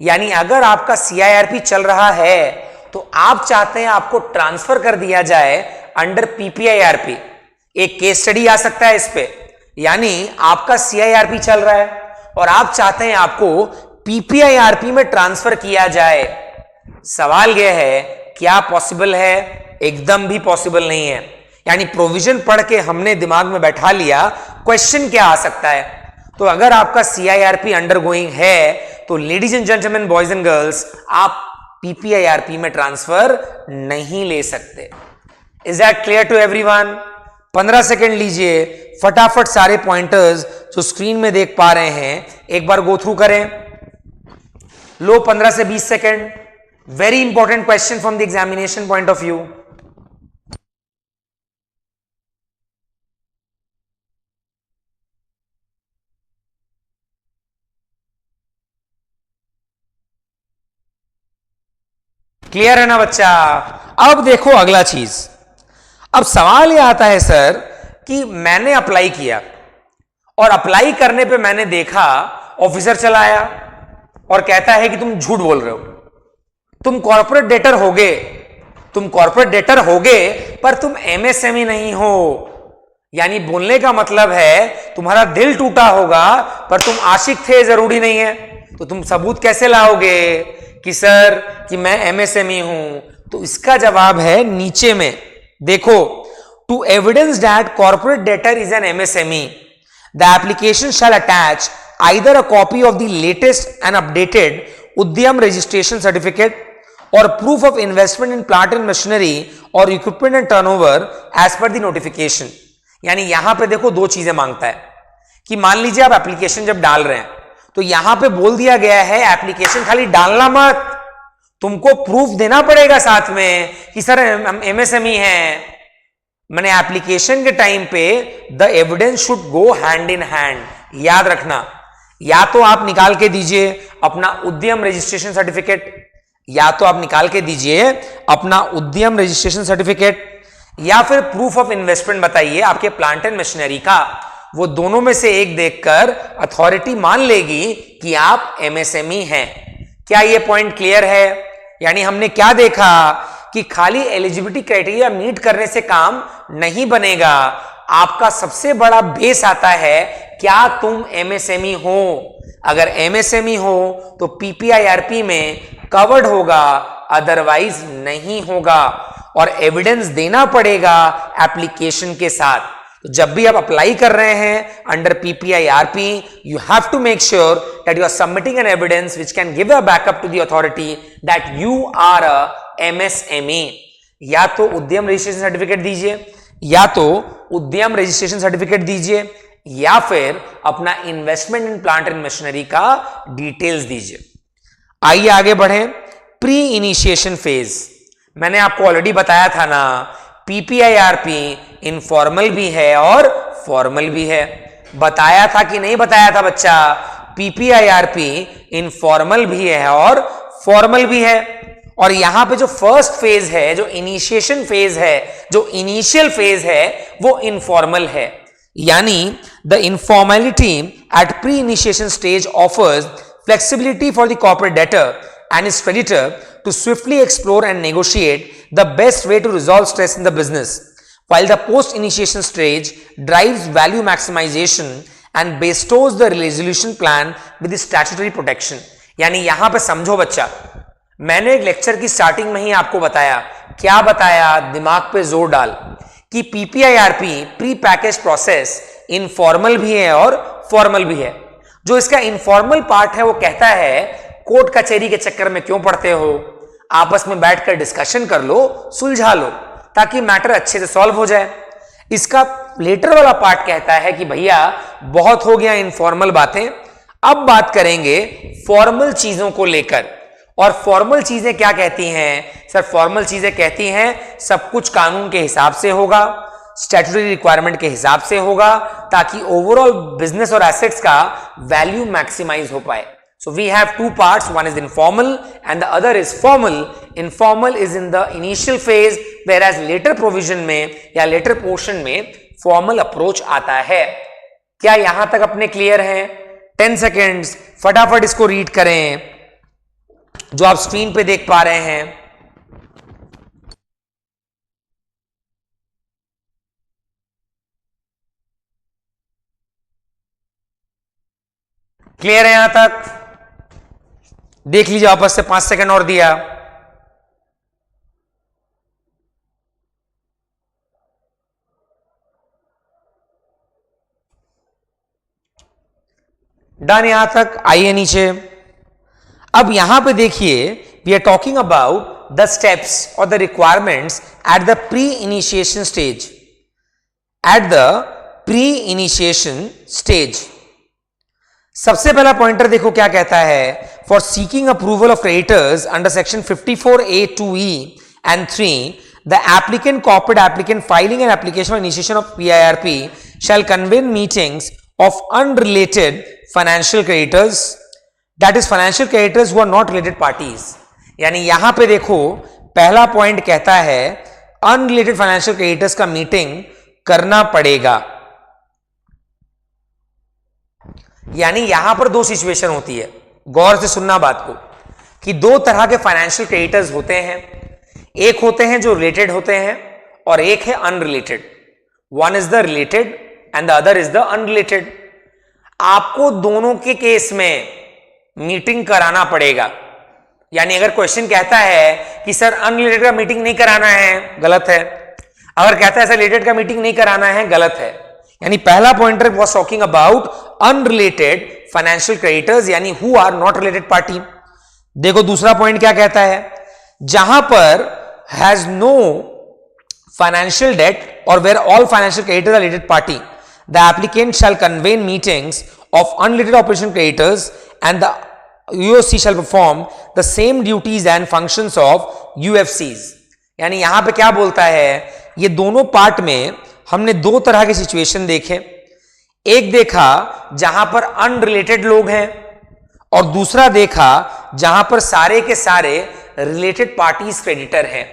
यानी अगर आपका सीआईआरपी चल रहा है तो आप चाहते हैं आपको ट्रांसफर कर दिया जाए अंडर पीपीआईआरपी। एक केस स्टडी आ सकता है इस पे, यानी आपका सीआईआरपी चल रहा है और आप चाहते हैं आपको पीपीआईआरपी में ट्रांसफर किया जाए। सवाल यह है क्या पॉसिबल है? एकदम भी पॉसिबल नहीं है, यानी प्रोविजन पढ़ के हमने दिमाग में बैठा लिया क्वेश्चन क्या आ सकता है। तो अगर आपका CIRP अंडरगोइंग है तो ladies and gentleman, boys and girls, आप PPIRP में ट्रांसफर नहीं ले सकते। Is that clear to everyone? 15 second लीजिए, फटाफट सारे पॉइंटर्स जो स्क्रीन में देख पा रहे हैं एक बार गो थ्रू करें। लो 15 से 20 second. Very important question from the examination point of view. Clear है ना बच्चा? अब देखो अगला चीज। अब सवाल यह आता है सर कि मैंने अप्लाई किया और अप्लाई करने पे मैंने देखा ऑफिसर चला आया और कहता है कि तुम झूठ बोल रहे हो, तुम कॉर्पोरेट डेटर होगे, तुम कॉर्पोरेट डेटर होगे पर तुम MSME नहीं हो। यानी बोलने का मतलब है तुम्हारा दिल टूटा होगा पर तुम आशिक थे जरूरी नहीं है। तो तुम सबूत कैसे लाओगे कि सर कि मैं MSME हूं? तो इसका जवाब है नीचे में देखो, to evidence that corporate debtor is an MSME the application shall attach either a copy of the latest and updated Udyam registration certificate और proof of investment in plant and machinery और equipment and turnover as per the notification. यानी यहां पे देखो दो चीजें मांगता है कि मान लीजिए आप एप्लीकेशन जब डाल रहे हैं तो यहां पे बोल दिया गया है एप्लीकेशन खाली डालना मत, तुमको प्रूफ देना पड़ेगा साथ में कि सर हम MSME हैं। मैंने एप्लीकेशन के टाइम पे the evidence should go hand in hand. याद रखना, या तो आप निकाल के दीजिए अपना उद्यम रजिस्ट्रेशन सर्टिफिकेट, या तो आप निकाल के दीजिए अपना उद्यम रजिस्ट्रेशन सर्टिफिकेट, या फिर प्रूफ ऑफ इन्वेस्टमेंट बताइए आपके प्लांट एंड मशीनरी का। वो दोनों में से एक देखकर अथॉरिटी मान लेगी कि आप MSME हैं। क्या ये पॉइंट क्लियर है? यानी हमने क्या देखा कि खाली एलिजिबिलिटी क्राइटेरिया मीट करने से काम नहीं बनेगा। आपका सबसे बड़ा बेस आता है क्या तुम MSME हो। अगर MSME हो तो PPIRP में कवर्ड होगा, अदरवाइज नहीं होगा और एविडेंस देना पड़ेगा एप्लीकेशन के साथ। तो जब भी आप अप्लाई कर रहे हैं under PPIRP, you have to make sure that you are submitting an evidence which can give a backup to the authority that you are a MSME। या तो उद्यम रजिस्ट्रेशन सर्टिफिकेट दीजिए, या तो उद्यम रजिस्ट्रेशन सर्टिफिकेट दीजिए, या फिर अपना investment in plant and machinery का डिटेल्स दीजिए। आइए आगे बढ़ें। प्री इनिशिएशन फेज मैंने आपको ऑलरेडी बताया था ना, PPIRP इनफॉर्मल भी है और फॉर्मल भी है। बताया था कि नहीं बताया था बच्चा? PPIRP इनफॉर्मल भी है और फॉर्मल भी है। और यहां पे जो फर्स्ट फेज है, जो इनिशिएशन फेज है, जो इनिशियल फेज है, वो इनफॉर्मल है। यानी the informality at pre initiation stage offers flexibility for the corporate debtor and its creditor to swiftly explore and negotiate the best way to resolve stress in the business, while the post-initiation stage drives value maximization and bestows the resolution plan with the statutory protection। यानी यहां पे समझो बच्चा, मैंने एक lecture की starting में ही आपको बताया, क्या बताया? दिमाग पे जोर डाल कि PPIRP pre package process informal भी है और फॉर्मल भी है। जो इसका इनफॉर्मल पार्ट है वो कहता है कोर्ट कचहरी के चक्कर में क्यों पड़ते हो, आपस में बैठकर डिस्कशन कर लो, सुलझा लो ताकि मैटर अच्छे से सॉल्व हो जाए। इसका लेटर वाला पार्ट कहता है कि भैया बहुत हो गया इनफॉर्मल बातें, अब बात करेंगे फॉर्मल चीजों को लेकर। और फॉर्मल चीजें क्या कहती हैं सर? फॉर्मल चीजें कहती हैं सब कुछ कानून के हिसाब से होगा, स्टैट्यूटरी रिक्वायरमेंट के हिसाब से होगा, ताकि ओवरऑल बिजनेस और एसेट्स का वैल्यू मैक्सिमाइज हो पाए। So we have two parts, one is informal and the other is formal. Informal is in the initial phase, whereas later provision में या later portion में formal approach आता है। क्या यहां तक अपने क्लियर है? 10 seconds फटाफट इसको रीड करें जो आप स्क्रीन पे देख पा रहे हैं। क्लियर है यहां तक? देख लीजिए वापस से, 5 सेकंड और दिया। डन यहां तक, आइए नीचे। अब यहां पे देखिए, we are talking about the steps और the requirements at the pre initiation stage. At the pre initiation stage सबसे पहला पॉइंटर देखो क्या कहता है, for seeking approval of creditors under section 54A(2)(e) and 3, the applicant, corporate applicant filing an application for initiation of PIRP shall convene meetings of unrelated financial creditors, that is financial creditors who are not related parties। यानी यहां पे देखो पहला point कहता है unrelated financial creditors का meeting करना पड़ेगा। यानी यहां पर दो सिचुएशन होती है, गौर से सुनना बात को, कि दो तरह के फाइनेंशियल क्रेडिटर्स होते हैं। एक होते हैं जो रिलेटेड होते हैं और एक है unrelated. One is the related and the other is the unrelated. आपको दोनों के केस में मीटिंग कराना पड़ेगा। यानी अगर क्वेश्चन कहता है कि सर अनरिलेटेड का मीटिंग नहीं कराना है, गलत है। अगर कहता है सर रिलेटेड का मीटिंग नहीं कराना है, गलत है। यानी पहला pointer was talking about unrelated financial creditors, यानी who are not related party. देखो दूसरा पॉइंट क्या कहता है, जहां पर हैज नो फाइनेंशियल डेट और where all financial creditors are related party, the applicant shall convene meetings of unrelated operation creditors and the UOC shall perform the same duties and functions of UFCs। यानी यहां पे क्या बोलता है, ये दोनों part में हमने दो तरह के सिचुएशन देखे। एक देखा जहां पर अनरिलेटेड लोग हैं और दूसरा देखा जहां पर सारे के सारे रिलेटेड पार्टीज क्रेडिटर हैं।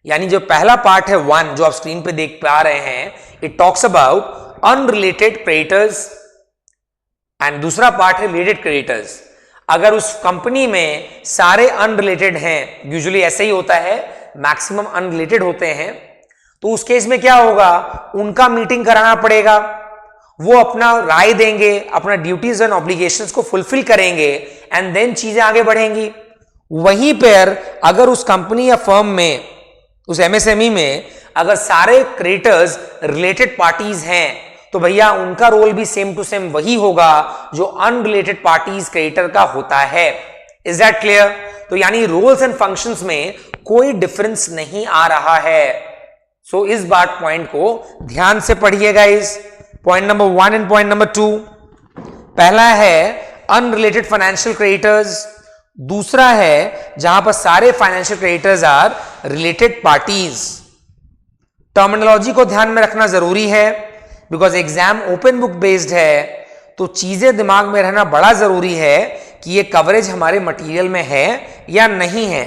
यानी जो पहला पार्ट है वन, जो आप स्क्रीन पे देख पा रहे हैं, it talks about unrelated creditors and दूसरा पार्ट है रिलेटेड क्रेडिटर्स। अगर उस कंपनी में सारे अनरिलेटेड हैं, यूजुअली ऐसा ही होता है, मैक्सिमम अनरिलेटेड होते हैं, तो उस केस में क्या होगा, उनका मीटिंग कराना पड़ेगा। वो अपना राय देंगे, अपना ड्यूटीज एंड ऑब्लिगेशंस को फुलफिल करेंगे एंड देन चीजें आगे बढ़ेंगी। वहीं पर अगर उस कंपनी या फर्म में, उस एमएसएमई में अगर सारे क्रेडिटर्स रिलेटेड पार्टीज हैं, तो भैया उनका रोल भी सेम टू सेम वही होगा जो अनरिलेटेड पार्टीज क्रेडिटर का होता है। Is that clear? तो यानी रोल्स एंड फंक्शंस में कोई डिफरेंस नहीं आ रहा है। सो इस बात पॉइंट को ध्यान से पढ़िएगा। इस point number 1 and point number 2, पहला है अनरिलेटेड फाइनेंशियल क्रेडिटर्स, दूसरा है जहां पर सारे financial creditors are related parties. Terminology को ध्यान में रखना जरूरी है, because exam open book based है, तो चीजें दिमाग में रहना बड़ा जरूरी है कि ये कवरेज हमारे मटेरियल में है या नहीं है।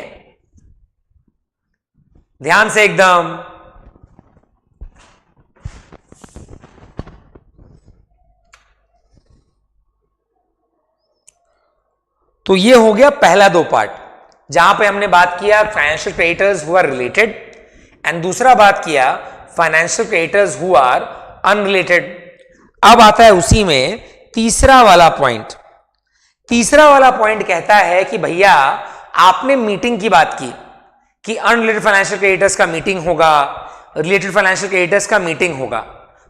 ध्यान से एकदम। तो ये हो गया पहला दो पार्ट, जहां पे हमने बात किया financial creditors who are related and दूसरा बात किया financial creditors who are unrelated. अब आता है उसी में तीसरा वाला पॉइंट। तीसरा वाला पॉइंट कहता है कि भैया आपने मीटिंग की बात की कि अनरिलेटेड फाइनेंशियल क्रेडिटर्स का मीटिंग होगा, रिलेटेड फाइनेंशियल क्रेडिटर्स का मीटिंग होगा।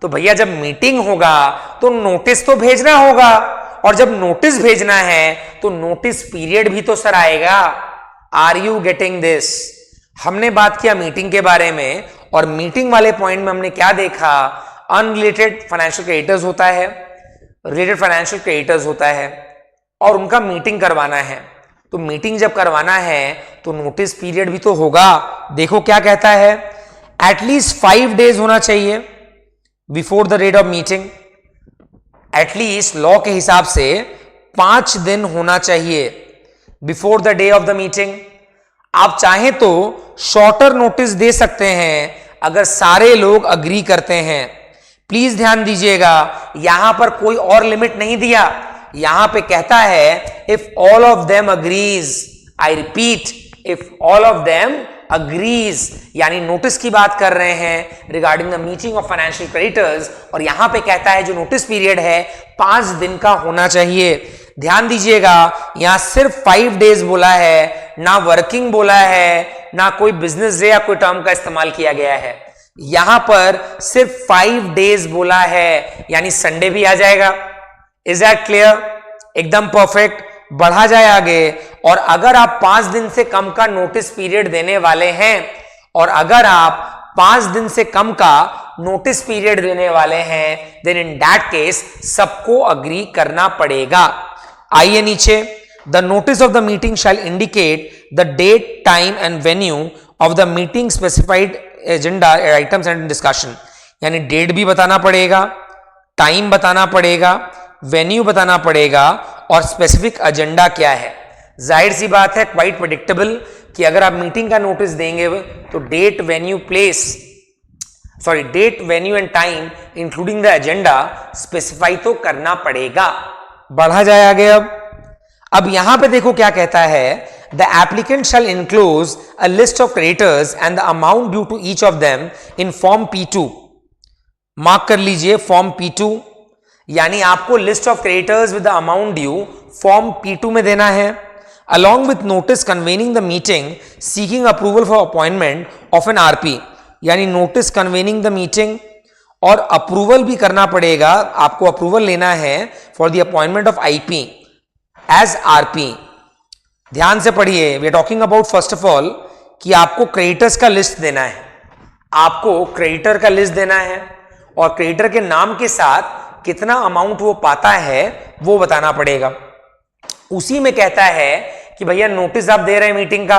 तो भैया जब मीटिंग होगा तो नोटिस तो भेजना होगा, और जब नोटिस भेजना है तो नोटिस पीरियड भी तो सर आएगा। Are you getting this? हमने बात किया मीटिंग के बारे में, और मीटिंग वाले पॉइंट में हमने क्या देखा, अनरिलेटेड फाइनेंशियल क्रेडिटर्स होता है, रिलेटेड फाइनेंशियल क्रेडिटर्स होता है, और उनका मीटिंग करवाना है। तो मीटिंग जब करवाना है तो नोटिस पीरियड भी तो होगा। देखो क्या कहता है, एटलीस्ट 5 डेज होना चाहिए before the date of meeting. At least law के हिसाब से 5 दिन होना चाहिए before the day of the meeting. आप चाहें तो शॉर्टर नोटिस दे सकते हैं अगर सारे लोग अग्री करते हैं। प्लीज ध्यान दीजिएगा, यहां पर कोई और लिमिट नहीं दिया। यहां पे कहता है if all of them agrees, I repeat, if all of them agrees, यानी नोटिस की बात कर रहे हैं regarding the meeting of financial creditors, और यहां पे कहता है जो नोटिस पीरियड है 5 दिन का होना चाहिए। ध्यान दीजिएगा, यहां सिर्फ 5 डेज बोला है, ना वर्किंग बोला है, ना कोई बिजनेस डे या कोई टर्म का इस्तेमाल किया गया है। यहां पर सिर्फ 5 डेज बोला है, यानी संडे भी आ जाएगा। Is that clear? एकदम परफेक्ट, बढ़ा जाए आगे। और अगर आप 5 दिन से कम का नोटिस पीरियड देने वाले हैं, और अगर आप 5 दिन से कम का नोटिस पीरियड देने वाले हैं, देन इन दैट केस सबको अग्री करना पड़ेगा। आइए नीचे, the notice of the meeting shall indicate the date, time and venue of the meeting, specified agenda items and discussion. यानी डेट भी बताना पड़ेगा, टाइम बताना पड़ेगा, वेन्यू बताना पड़ेगा, और स्पेसिफिक एजेंडा क्या है। जाहिर सी बात है, क्वाइट प्रेडिक्टेबल, कि अगर आप मीटिंग का नोटिस देंगे तो date, venue, date, venue and time including the agenda specify तो करना पड़ेगा। बढ़ा जाए आगे। अब यहां पे देखो क्या कहता है, the applicant shall enclose a list of creditors and the amount due to each of them in form P2। Mark कर लीजिए फॉर्म P2, यानी आपको list of creditors with the amount due form P2 में देना है, along with notice convening the meeting seeking approval for appointment of an RP। यानी notice convening the meeting, और approval भी करना पड़ेगा, आपको अप्रूवल लेना है for the appointment of IP as RP। ध्यान से पढ़िए, we are talking about first of all कि आपको क्रेडिटर्स का लिस्ट देना है, आपको क्रेडिटर का लिस्ट देना है, और क्रेडिटर के नाम के साथ कितना अमाउंट वो पाता है वो बताना पड़ेगा। उसी में कहता है कि भैया नोटिस आप दे रहे हैं मीटिंग का,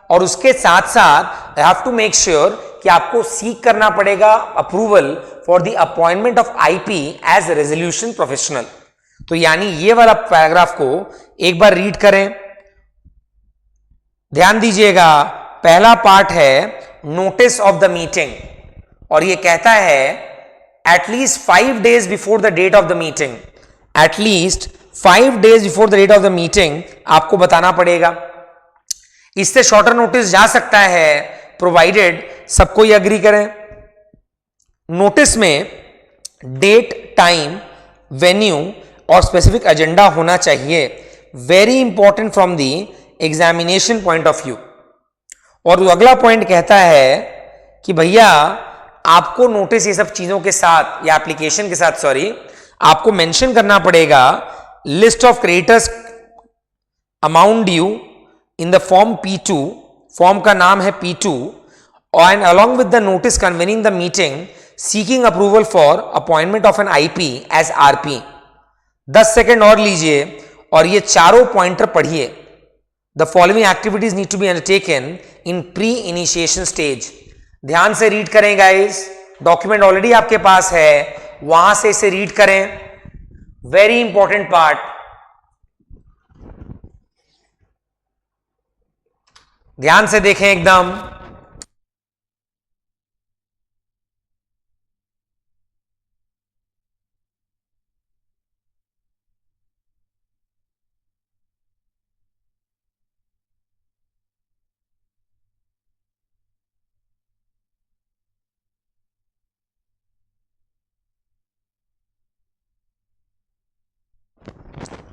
और उसके साथ साथ हैव टू मेक श्योर कि आपको सीक करना पड़ेगा approval for the appointment of IP as resolution professional. तो यानी ये वाला पैराग्राफ को एक बार रीड करें, ध्यान दीजिएगा। पहला पार्ट है नोटिस ऑफ द मीटिंग, और ये कहता है at least 5 days before the date of the meeting, at least 5 days before the date of the meeting आपको बताना पड़ेगा। इससे शॉर्टर नोटिस जा सकता है, प्रोवाइडेड सबको ये एग्री करें। नोटिस में डेट, टाइम, वेन्यू और स्पेसिफिक एजेंडा होना चाहिए, very important from the examination point of view. और अगला पॉइंट कहता है कि भैया आपको नोटिस ये सब चीजों के साथ, या एप्लीकेशन के साथ सॉरी, आपको मेंशन करना पड़ेगा list of creditors, amount due in the form P2, form का नाम है P2, and along with the notice convening the meeting seeking approval for appointment of an IP as RP। 10 second और लीजिए और ये चारों पॉइंटर पढ़िए। The following activities need to be undertaken in pre initiation stage. ध्यान से read करें guys, document already आपके पास है, वहां से इसे रीड करें, वेरी इंपॉर्टेंट पार्ट। ध्यान से देखें एकदम।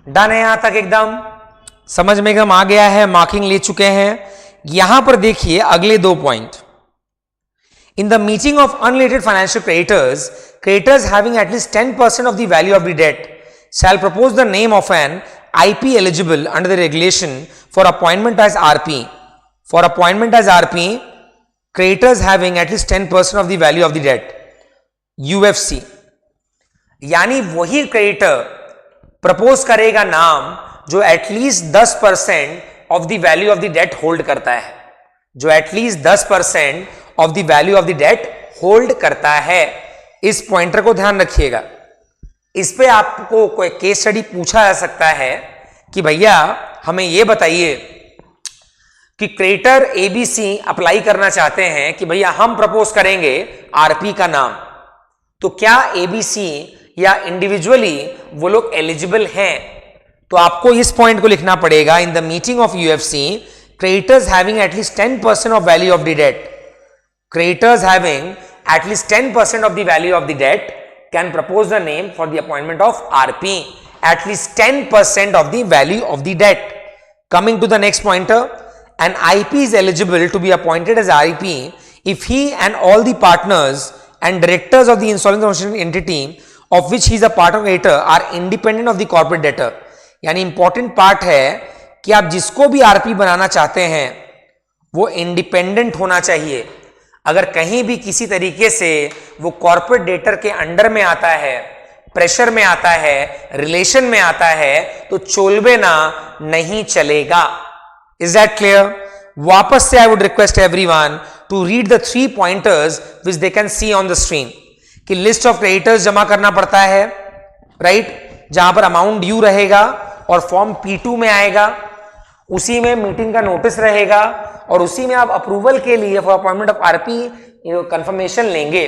डन है यहां तक, एकदम समझ में एकदम आ गया है, मार्किंग ले चुके हैं। यहां पर देखिए अगले 2 point. In the meeting of unrelated financial creditors, creditors having at least 10% of the value of the debt shall propose the name of an IP eligible under the regulation for appointment as RP. For appointment as RP, creditors having at least 10% of the value of the debt, UFC। यानी वही creditor propose करेगा नाम जो at least 10% of the value of the debt hold करता है, जो at least 10% of the value of the debt hold करता है। इस पॉइंटर को ध्यान रखिएगा। इस पे आपको कोई केस स्टडी पूछा जा सकता है कि भैया हमें यह बताइए कि क्रेडिटर ABC अप्लाई करना चाहते हैं कि भैया हम प्रपोज करेंगे RP का नाम, तो क्या ABC या इंडिविजुअली वो लोग एलिजिबल हैं? तो आपको इस पॉइंट को लिखना पड़ेगा। In the meeting of UFC, creditors having at least 10% of value of the debt, creditors having at least 10% of the value of the debt can propose the name for the appointment of RP, at least 10% of the value of the debt. Coming to the next pointer, an IP is eligible to be appointed as RP if he and all the partners and directors of the insolvency entity of which he is a part of creditor are independent of the corporate debtor। यानी important part है कि आप जिसको भी RP बनाना चाहते हैं वो independent होना चाहिए। अगर कहीं भी किसी तरीके से वो कॉर्पोरेट डेटर के अंडर में आता है, प्रेशर में आता है, रिलेशन में आता है, तो चोलबे ना नहीं चलेगा। Is that clear? वापस से I would request everyone to read the 3 pointers which they can see on the screen. कि लिस्ट ऑफ क्रेडिटर्स जमा करना पड़ता है, राइट, जहां पर अमाउंट ड्यू रहेगा और फॉर्म P2 में आएगा, उसी में मीटिंग का नोटिस रहेगा और उसी में आप अप्रूवल के लिए for appointment of RP confirmation लेंगे।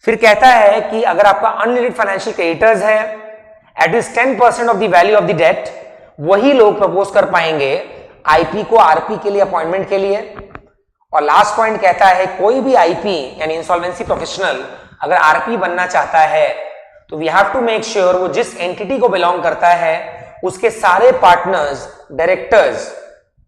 फिर कहता है कि अगर आपका अनलिमिटेड फाइनेंशियल क्रेडिटर्स है at least 10% of the value of the debt, वही लोग प्रपोज कर पाएंगे आईपी को आरपी के लिए अपॉइंटमेंट के लिए। और लास्ट पॉइंट कहता है कोई भी आईपी यानी इंसॉल्वेंसी प्रोफेशनल अगर आरपी बनना चाहता है तो we have to make sure वो जिस एंटिटी को बिलोंग करता है उसके सारे पार्टनर्स, डायरेक्टर्स,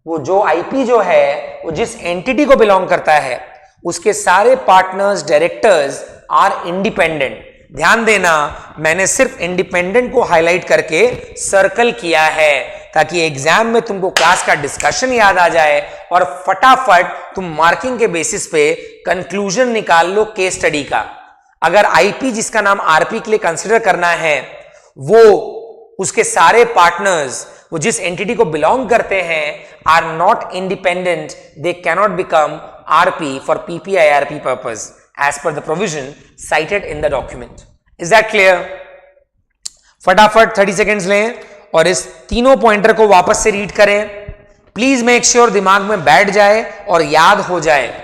वो जो आईपी जो है वो जिस एंटिटी को बिलोंग करता है उसके सारे पार्टनर्स, डायरेक्टर्स आर इंडिपेंडेंट। ध्यान देना, मैंने सिर्फ इंडिपेंडेंट को हाईलाइट करके सर्कल किया है ताकि एग्जाम में तुमको क्लास का डिस्कशन याद आ जाए और फटाफट तुम मार्किंग के बेसिस पे कंक्लूजन निकाल लो केस स्टडी का। अगर आईपी जिसका नाम आरपी के लिए कंसिडर करना है वो उसके सारे पार्टनर्स वो जिस एंटिटी को बिलोंग करते हैं are not independent, they cannot become RP for PPIRP purpose as per the provision cited in the document. Is that clear? फटाफट 30 सेकेंड्स लें और इस तीनों पॉइंटर को वापस से रीड करें। प्लीज मेक श्योर दिमाग में बैठ जाए और याद हो जाए।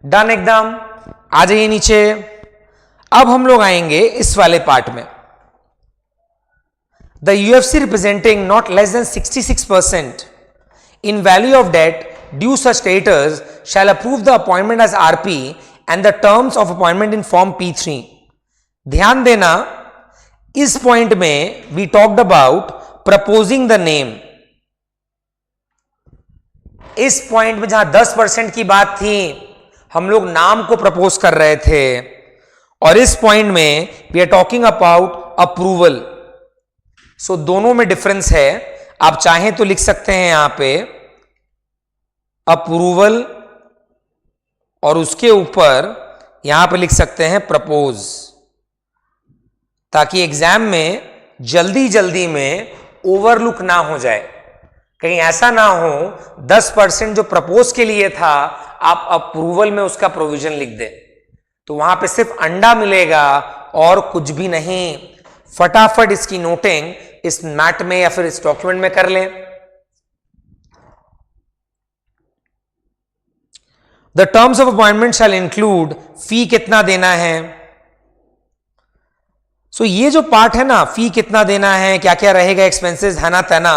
डन एकदम, आ जाइए नीचे। अब हम लोग आएंगे इस वाले पार्ट में। The UFC representing not less than 66% in value of debt due such creditors shall approve the appointment as RP and the terms of appointment in form P3। ध्यान देना, इस पॉइंट में we talked about proposing the name. इस point में जहां 10% की बात थी हम लोग नाम को प्रपोज कर रहे थे और इस पॉइंट में we are talking about approval. So दोनों में डिफरेंस है। आप चाहें तो लिख सकते हैं यहां पे अप्रूवल और उसके ऊपर यहां पे लिख सकते हैं प्रपोज, ताकि एग्जाम में जल्दी जल्दी में ओवरलुक ना हो जाए। कहीं ऐसा ना हो 10% जो प्रपोज के लिए था आप अप्रूवल में उसका प्रोविजन लिख दे तो वहां पे सिर्फ अंडा मिलेगा और कुछ भी नहीं। फटाफट इसकी नोटिंग इस मैट में या फिर इस डॉक्यूमेंट में कर लें। The terms of appointment shall include fee कितना देना है। सो ये जो पार्ट है ना, फी कितना देना है, क्या क्या रहेगा, एक्सपेंसेस है ना तेना,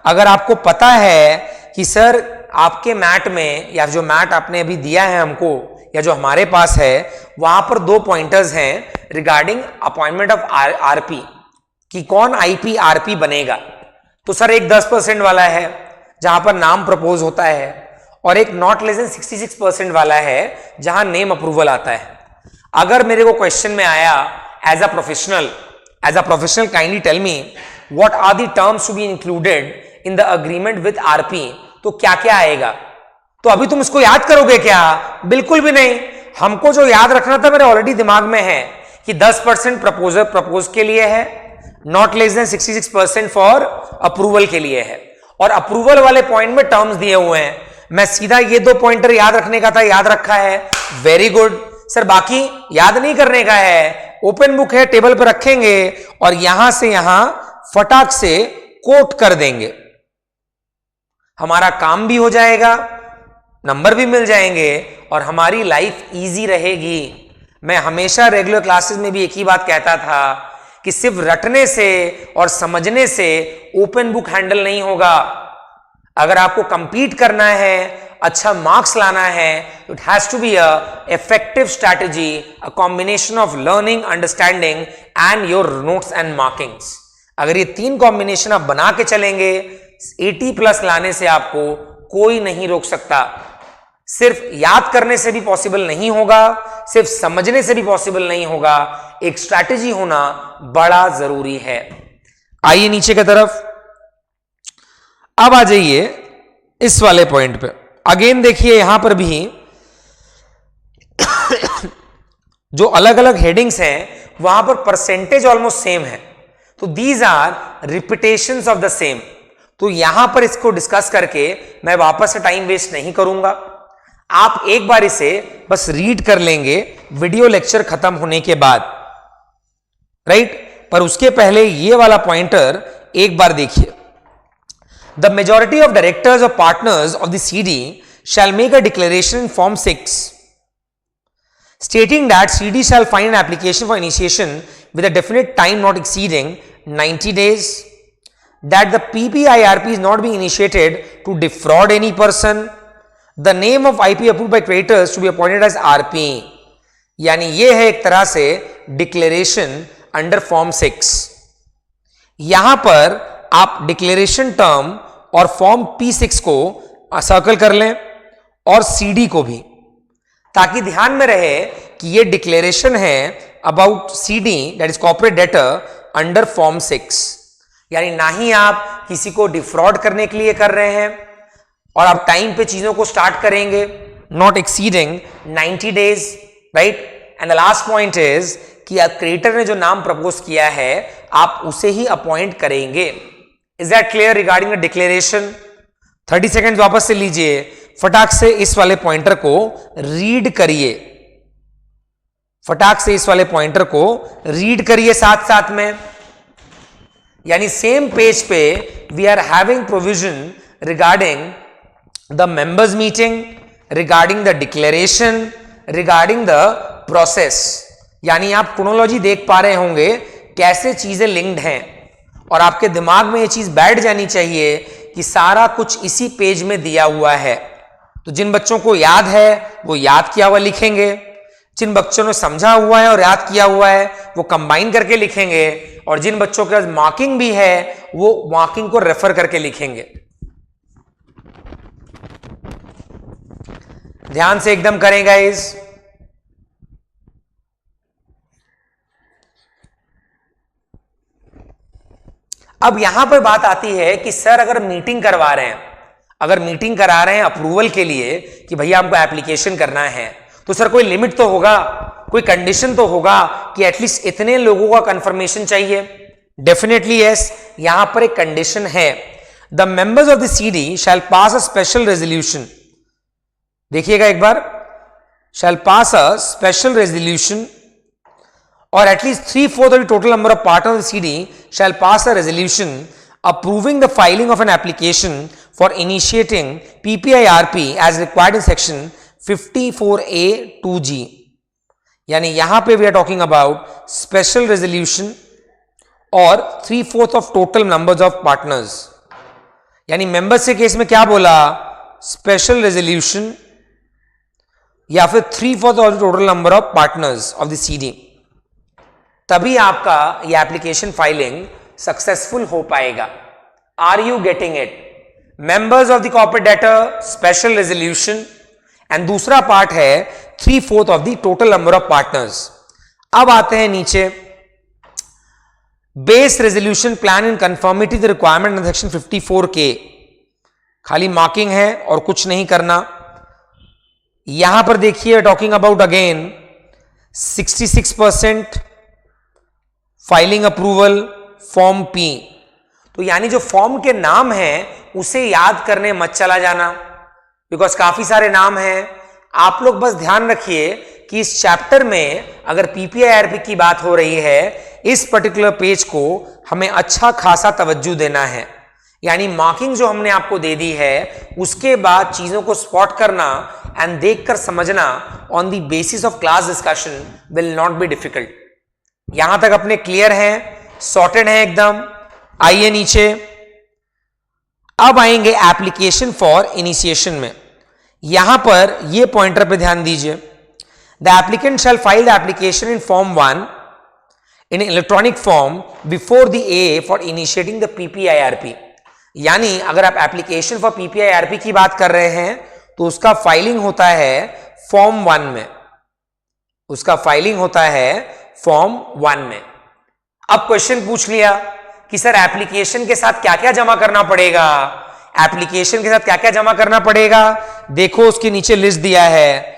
अगर आपको पता है कि सर आपके मैट में या जो मैट आपने अभी दिया है हमको या जो हमारे पास है वहां पर 2 पॉइंटर्स हैं रिगार्डिंग अपॉइंटमेंट ऑफ आरपी कि कौन आईपी आरपी बनेगा, तो सर एक 10% वाला है जहां पर नाम प्रपोज होता है और एक नॉट लेस देन 66% वाला है जहां नेम अप्रूवल आता है। अगर मेरे को क्वेश्चन में आया as a professional kindly tell me what are the terms to be included in the agreement with RP, तो क्या क्या आएगा। तो अभी तुम इसको याद करोगे क्या? बिल्कुल भी नहीं। हमको जो याद रखना था मेरे ऑलरेडी दिमाग में है कि 10% प्रपोज के लिए है, not less than 66% for approval के लिए है और अप्रूवल वाले पॉइंट में टर्म्स दिए हुए हैं। मैं सीधा ये 2 पॉइंटर याद रखने का था, याद रखा है, वेरी गुड सर। बाकी याद नहीं करने का है, ओपन बुक है, टेबल पर रखेंगे और यहां से यहां फटाक से कोट कर देंगे। हमारा काम भी हो जाएगा, नंबर भी मिल जाएंगे और हमारी लाइफ इजी रहेगी। मैं हमेशा रेगुलर क्लासेस में भी एक ही बात कहता था कि सिर्फ रटने से और समझने से ओपन बुक हैंडल नहीं होगा। अगर आपको कंपीट करना है, अच्छा मार्क्स लाना है, it has to be a effective strategy, a combination of learning, understanding and your notes and markings. अगर ये तीन कॉम्बिनेशन आप बना के चलेंगे, 80+ लाने से आपको कोई नहीं रोक सकता। सिर्फ याद करने से भी पॉसिबल नहीं होगा, सिर्फ समझने से भी पॉसिबल नहीं होगा, एक स्ट्रैटेजी होना बड़ा जरूरी है। आइए नीचे की तरफ, अब आ जाइए इस वाले पॉइंट पे। अगेन देखिए यहां पर भी जो अलग अलग हेडिंग्स हैं वहां पर परसेंटेज ऑलमोस्ट सेम है, तो these are repetitions of the same. तो यहां पर इसको डिस्कस करके मैं वापस से टाइम वेस्ट नहीं करूंगा, आप एक बार इसे बस रीड कर लेंगे वीडियो लेक्चर खत्म होने के बाद, राइट? पर उसके पहले ये वाला पॉइंटर एक बार देखिए। The majority of directors or partners of the CD shall make a declaration in Form 6 stating that CD shall find an application for initiation with a definite time not exceeding 90 days, that the PPIRP is not being initiated to defraud any person, the name of IP approved by creditors to be appointed as RP। यानी ये है एक तरह से declaration under form 6। यहां पर आप declaration term और फॉर्म P6 को सर्कल कर लें और CD को भी, ताकि ध्यान में रहे कि ये डिक्लेरेशन है about CD that is corporate debtor under form 6। यानी ना ही आप किसी को डिफ्रॉड करने के लिए कर रहे हैं और आप टाइम पे चीजों को स्टार्ट करेंगे, not exceeding 90 days, right? And the last point is कि क्रिएटर ने जो नाम प्रपोज किया है आप उसे ही अपॉइंट करेंगे। Is that clear regarding the declaration? 30 second वापस से लीजिए, फटाक से इस वाले पॉइंटर को रीड करिए, फटाक से इस वाले पॉइंटर को रीड करिए साथ साथ में। यानी सेम पेज पे we are having provision regarding the members meeting, regarding the declaration, regarding the process. यानी आप क्रोनोलॉजी देख पा रहे होंगे कैसे चीजें लिंक्ड हैं, और आपके दिमाग में ये चीज बैठ जानी चाहिए कि सारा कुछ इसी पेज में दिया हुआ है। तो जिन बच्चों को याद है वो याद किया हुआ लिखेंगे, जिन बच्चों ने समझा हुआ है और याद किया हुआ है वो कंबाइन करके लिखेंगे, और जिन बच्चों के पास मार्किंग भी है वो मार्किंग को रेफर करके लिखेंगे। ध्यान से एकदम करें गाइस। अब यहां पर बात आती है कि सर अगर मीटिंग करवा रहे हैं, अगर मीटिंग करा रहे हैं अप्रूवल के लिए कि भैया हमको एप्लीकेशन करना है, तो सर कोई लिमिट तो होगा, कोई कंडीशन तो होगा कि एटलीस्ट इतने लोगों का कंफर्मेशन चाहिए। डेफिनेटली यस, यहां पर एक कंडीशन है, the members of the CD shall pass a special resolution. देखिएगा एक बार, shall pass a special resolution, or at least 3/4 of the total number of partners of the CD shall pass a resolution approving the filing of an application for initiating PPIRP as required in section 54A(2)(g। यानी यहां पे we are talking about special resolution और 3/4 of total numbers of partners। यानी members के case में क्या बोला, special resolution या फिर 3/4 of the total number of partners of the CD, तभी आपका ये एप्लीकेशन फाइलिंग सक्सेसफुल हो पाएगा। Are you getting it? Members of the corporate debtor, special resolution, and दूसरा पार्ट है 3/4 of the total number of partners. अब आते हैं नीचे, base resolution plan in conformity the requirement in section 54K। खाली marking है और कुछ नहीं करना। यहां पर देखिए talking about again 66% filing approval form P। तो यानी जो फॉर्म के नाम हैं उसे याद करने मत चला जाना, बिकॉज काफी सारे नाम हैं। आप लोग बस ध्यान रखिए कि इस चैप्टर में अगर PPIRP की बात हो रही है, इस पर्टिकुलर पेज को हमें अच्छा खासा तवज्जो देना है। यानी मार्किंग जो हमने आपको दे दी है उसके बाद चीजों को स्पॉट करना एंड देखकर समझना on the basis of class discussion will not be difficult. यहां तक अपने क्लियर हैं, सॉर्टेड हैं एकदम। आइए नीचे, अब आएंगे एप्लीकेशन फॉर इनिशिएशन में। यहां पर ये पॉइंटर पे ध्यान दीजिए, the applicant shall file the application in form 1 in electronic form before the A for initiating the PPIRP. यानी अगर आप एप्लीकेशन फॉर पीपीआईआरपी की बात कर रहे हैं तो उसका फाइलिंग होता है फॉर्म 1 में, उसका फाइलिंग होता है फॉर्म 1 में। अब क्वेश्चन पूछ लिया कि सर एप्लीकेशन के साथ क्या क्या जमा करना पड़ेगा, एप्लीकेशन के साथ क्या क्या जमा करना पड़ेगा, देखो उसके नीचे लिस्ट दिया है,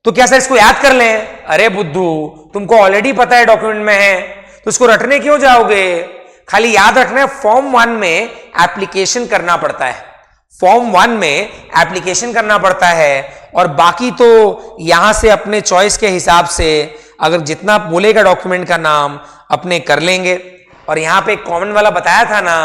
तो क्या सर इसको याद कर लें? अरे बुद्धू, तुमको ऑलरेडी पता है डॉक्यूमेंट में है, तो इसको रटने क्यों जाओगे? खाली याद रखना है फॉर्म 1 में एप्लीकेशन करना पड़ता है, फॉर्म 1 में एप्लीकेशन करना पड़ता है, और बाकी तो यहां से अपने चॉइस के हिसाब से अगर जितना बोलेगा डॉक्यूमेंट का नाम अपने कर लेंगे। और यहां पे एक कॉमन वाला बताया था ना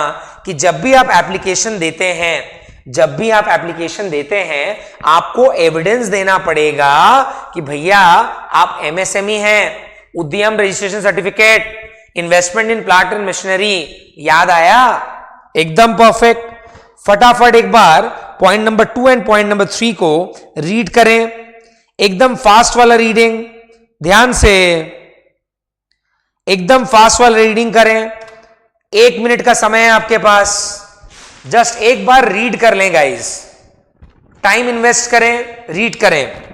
कि जब भी आप एप्लीकेशन देते हैं, जब भी आप एप्लीकेशन देते हैं आपको एविडेंस देना पड़ेगा कि भैया आप एमएसएमई हैं, Udyam registration certificate, investment in plant and machinery. याद आया? एकदम परफेक्ट। फटाफट एक बार point number 2 and point number 3 को रीड करें, एकदम फास्ट वाला रीडिंग, ध्यान से एकदम फास्ट वाला रीडिंग करें। 1 मिनट का समय है आपके पास, जस्ट एक बार रीड कर लें गाइस, टाइम इन्वेस्ट करें, रीड करें।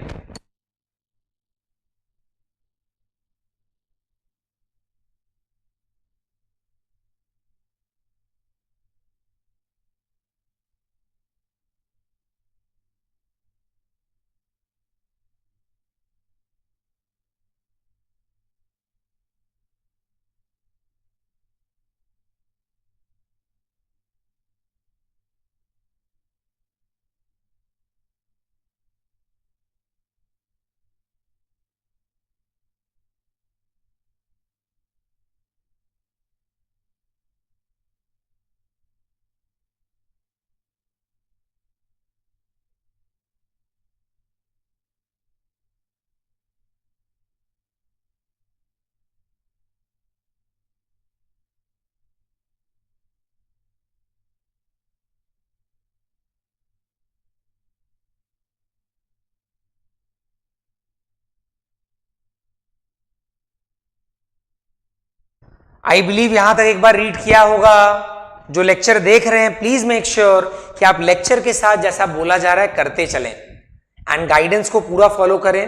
आई बिलीव यहां तक एक बार रीड किया होगा। जो लेक्चर देख रहे हैं प्लीज मेक श्योर कि आप लेक्चर के साथ जैसा बोला जा रहा है करते चलें एंड गाइडेंस को पूरा फॉलो करें।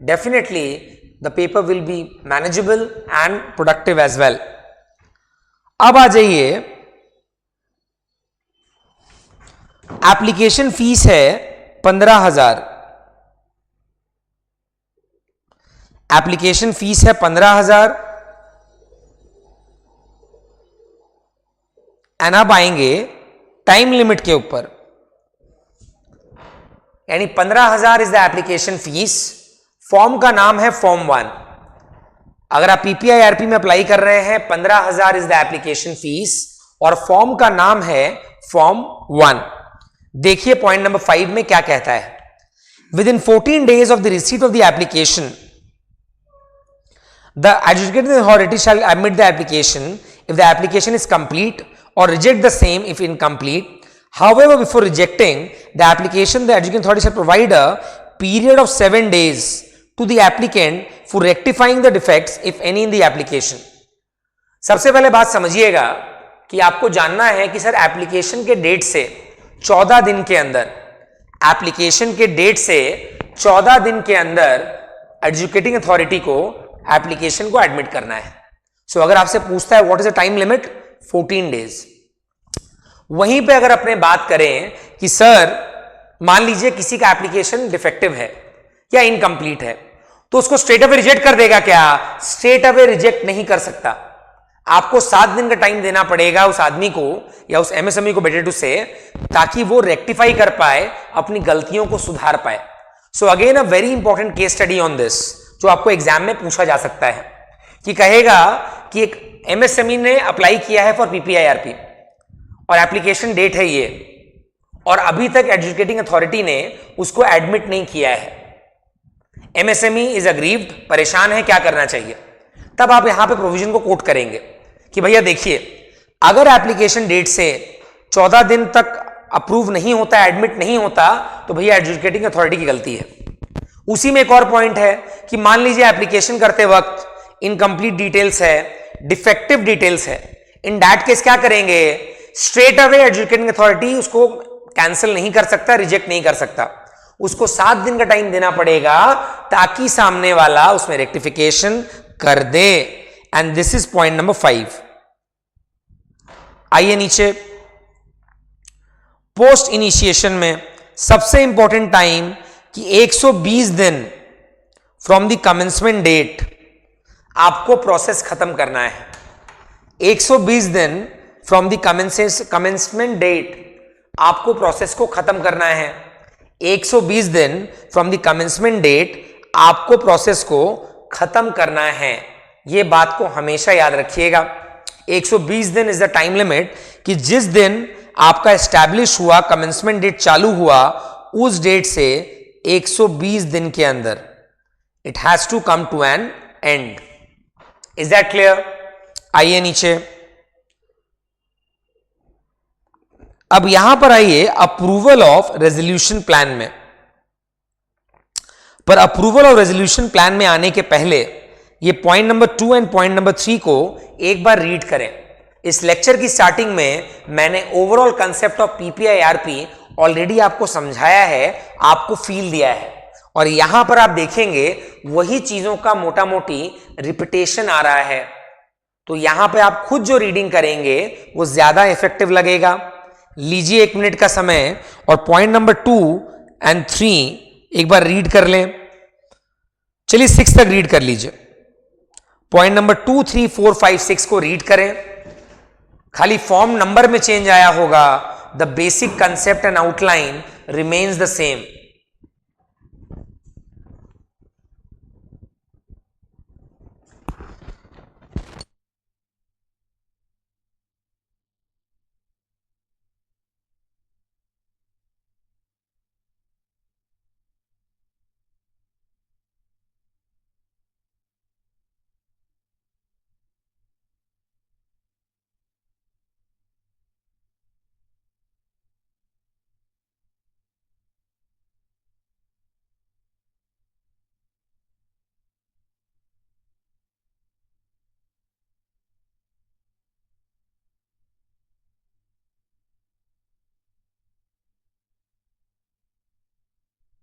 Definitely the paper will be manageable and productive as well. अब आ जाइए, एप्लीकेशन फीस है 15,000, एप्लीकेशन फीस है 15,000। एंड अब आएंगे टाइम लिमिट के ऊपर, यानी 15,000 is the application fees. Form का नाम है फॉर्म 1। अगर आप पीपीआईआरपी में अप्लाई कर रहे हैं 15,000 इज द एप्लीकेशन फीस और फॉर्म का नाम है फॉर्म 1। देखिए पॉइंट नंबर 5 में क्या कहता है, with in 14 days of the receipt of the application the adjudicating authority shall admit the application if the application is complete or reject the same if incomplete. However, before rejecting the application, the adjudicating authority shall provide a period of 7 days to the applicant for rectifying the defects if any in the application. सबसे पहले बात समझिएगा कि आपको जानना है कि sir application के डेट से 14 दिन के अंदर, एप्लीकेशन के डेट से 14 दिन के अंदर एडजुकेटिंग अथॉरिटी को एप्लीकेशन को एडमिट करना है। सो अगर आपसे पूछता है what is the time limit, 14 days. वहीं पे अगर अपने बात करें कि सर मान लीजिए किसी का एप्लीकेशन डिफेक्टिव है या इनकम्प्लीट है, तो उसको स्ट्रेट अवे रिजेक्ट कर देगा क्या? स्ट्रेट अवे रिजेक्ट नहीं कर सकता। आपको 7 दिन का टाइम देना पड़ेगा उस आदमी को या उस एमएसएमई को बेटर टू से, ताकि वो रेक्टिफाई कर पाए, अपनी गलतियों को सुधार पाए। So again a very important case study on this, जो आपको एग्जाम में पूछा जा सकता है कि कहेगा कि एक एमएसएमई ने अप्लाई किया है फॉर पीपीआईआरपी और एप्लीकेशन डेट है ये, और अभी तक एडजुकेटिंग अथॉरिटी ने उसको एडमिट नहीं किया है। एमएसएमई इज अग्रीव्ड, परेशान है, क्या करना चाहिए? तब आप यहां पे प्रोविजन को कोट करेंगे कि भैया देखिए, अगर एप्लीकेशन डेट से 14 दिन तक अप्रूव नहीं होता, एडमिट नहीं होता, तो भैया एडजुडिकेटिंग अथॉरिटी की गलती है। उसी में एक और पॉइंट है कि मान लीजिए एप्लीकेशन करते वक्त इनकम्प्लीट डिटेल्स है, डिफेक्टिव डिटेल्स है, इन दैट केस क्या करेंगे, स्ट्रेट अवे एडजुडिकेटिंग अथॉरिटी उसको कैंसिल नहीं कर सकता, रिजेक्ट नहीं कर सकता, उसको 7 दिन का टाइम देना पड़ेगा ताकि सामने वाला उसमें रेक्टिफिकेशन कर दे। And this is point number 5। आइए नीचे, पोस्ट इनिशिएशन में सबसे इंपॉर्टेंट टाइम कि 120 दिन फ्रॉम द कमेंसमेंट डेट आपको प्रोसेस खत्म करना है। 120 दिन फ्रॉम द कमेंसमेंट डेट आपको प्रोसेस को खत्म करना है। 120 दिन फ्रॉम द कमेंसमेंट डेट आपको प्रोसेस को खत्म करना है। यह बात को हमेशा याद रखिएगा। 120 दिन इज द टाइम लिमिट कि जिस दिन आपका एस्टैब्लिश हुआ, कमेंसमेंट डेट चालू हुआ, उस डेट से 120 दिन के अंदर it has to come to an end. Is that clear? आइए नीचे, अब यहां पर आइए अप्रूवल ऑफ रेजोल्यूशन प्लान में। पर अप्रूवल ऑफ रेजोल्यूशन प्लान में आने के पहले ये point number 2 and point number 3 को एक बार रीड करें। इस लेक्चर की स्टार्टिंग में मैंने overall concept of PPI RP already आपको समझाया है, आपको फील दिया है, और यहां पर आप देखेंगे वही चीजों का मोटा मोटी रिपीटेशन आ रहा है। तो यहां पे आप खुद जो रीडिंग करेंगे वो ज्यादा इफेक्टिव लगेगा। लीजिए 1 मिनट का समय और पॉइंट नंबर 2 एंड 3 एक बार रीड कर लें। चलिए 6 तक रीड कर लीजिए। पॉइंट नंबर 2, 3, 4, 5, 6 को रीड करें। खाली फॉर्म नंबर में चेंज आया होगा, the basic concept and outline remains the same.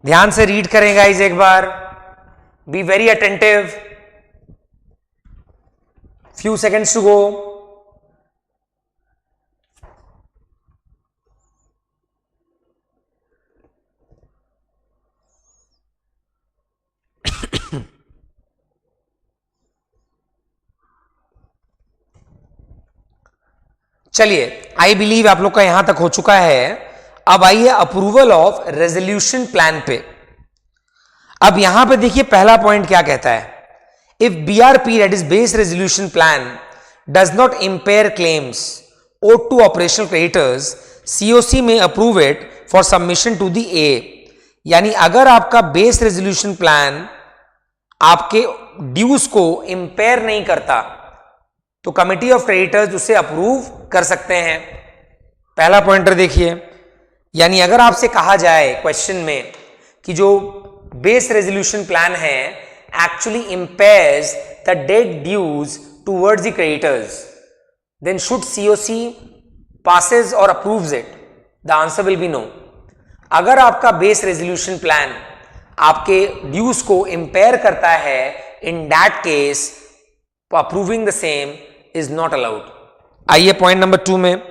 ध्यान से रीड करें गाइस एक बार, be very attentive. Few seconds to go. चलिए, आई बिलीव आप लोग का यहां तक हो चुका है। अब आइए अप्रूवल ऑफ रेजोल्यूशन प्लान पे। अब यहां पे देखिए पहला पॉइंट क्या कहता है, if BRP that is base resolution plan does not impair claims owed to operational creditors, COC may approve it for submission to the A। यानी अगर आपका बेस रेजोल्यूशन प्लान आपके ड्यूज को इंपेयर नहीं करता तो कमिटी ऑफ क्रेडिटर्स उसे approve कर सकते हैं। पहला पॉइंटर देखिए, यानी अगर आपसे कहा जाए क्वेश्चन में कि जो बेस रेजोल्यूशन प्लान है actually impairs the debt dues towards the creditors, then should COC passes or approves it? The answer will be no। अगर आपका बेस रेजोल्यूशन प्लान आपके ड्यूज को इंपेयर करता है, in that case approving the same is not allowed. आइए point number 2 में,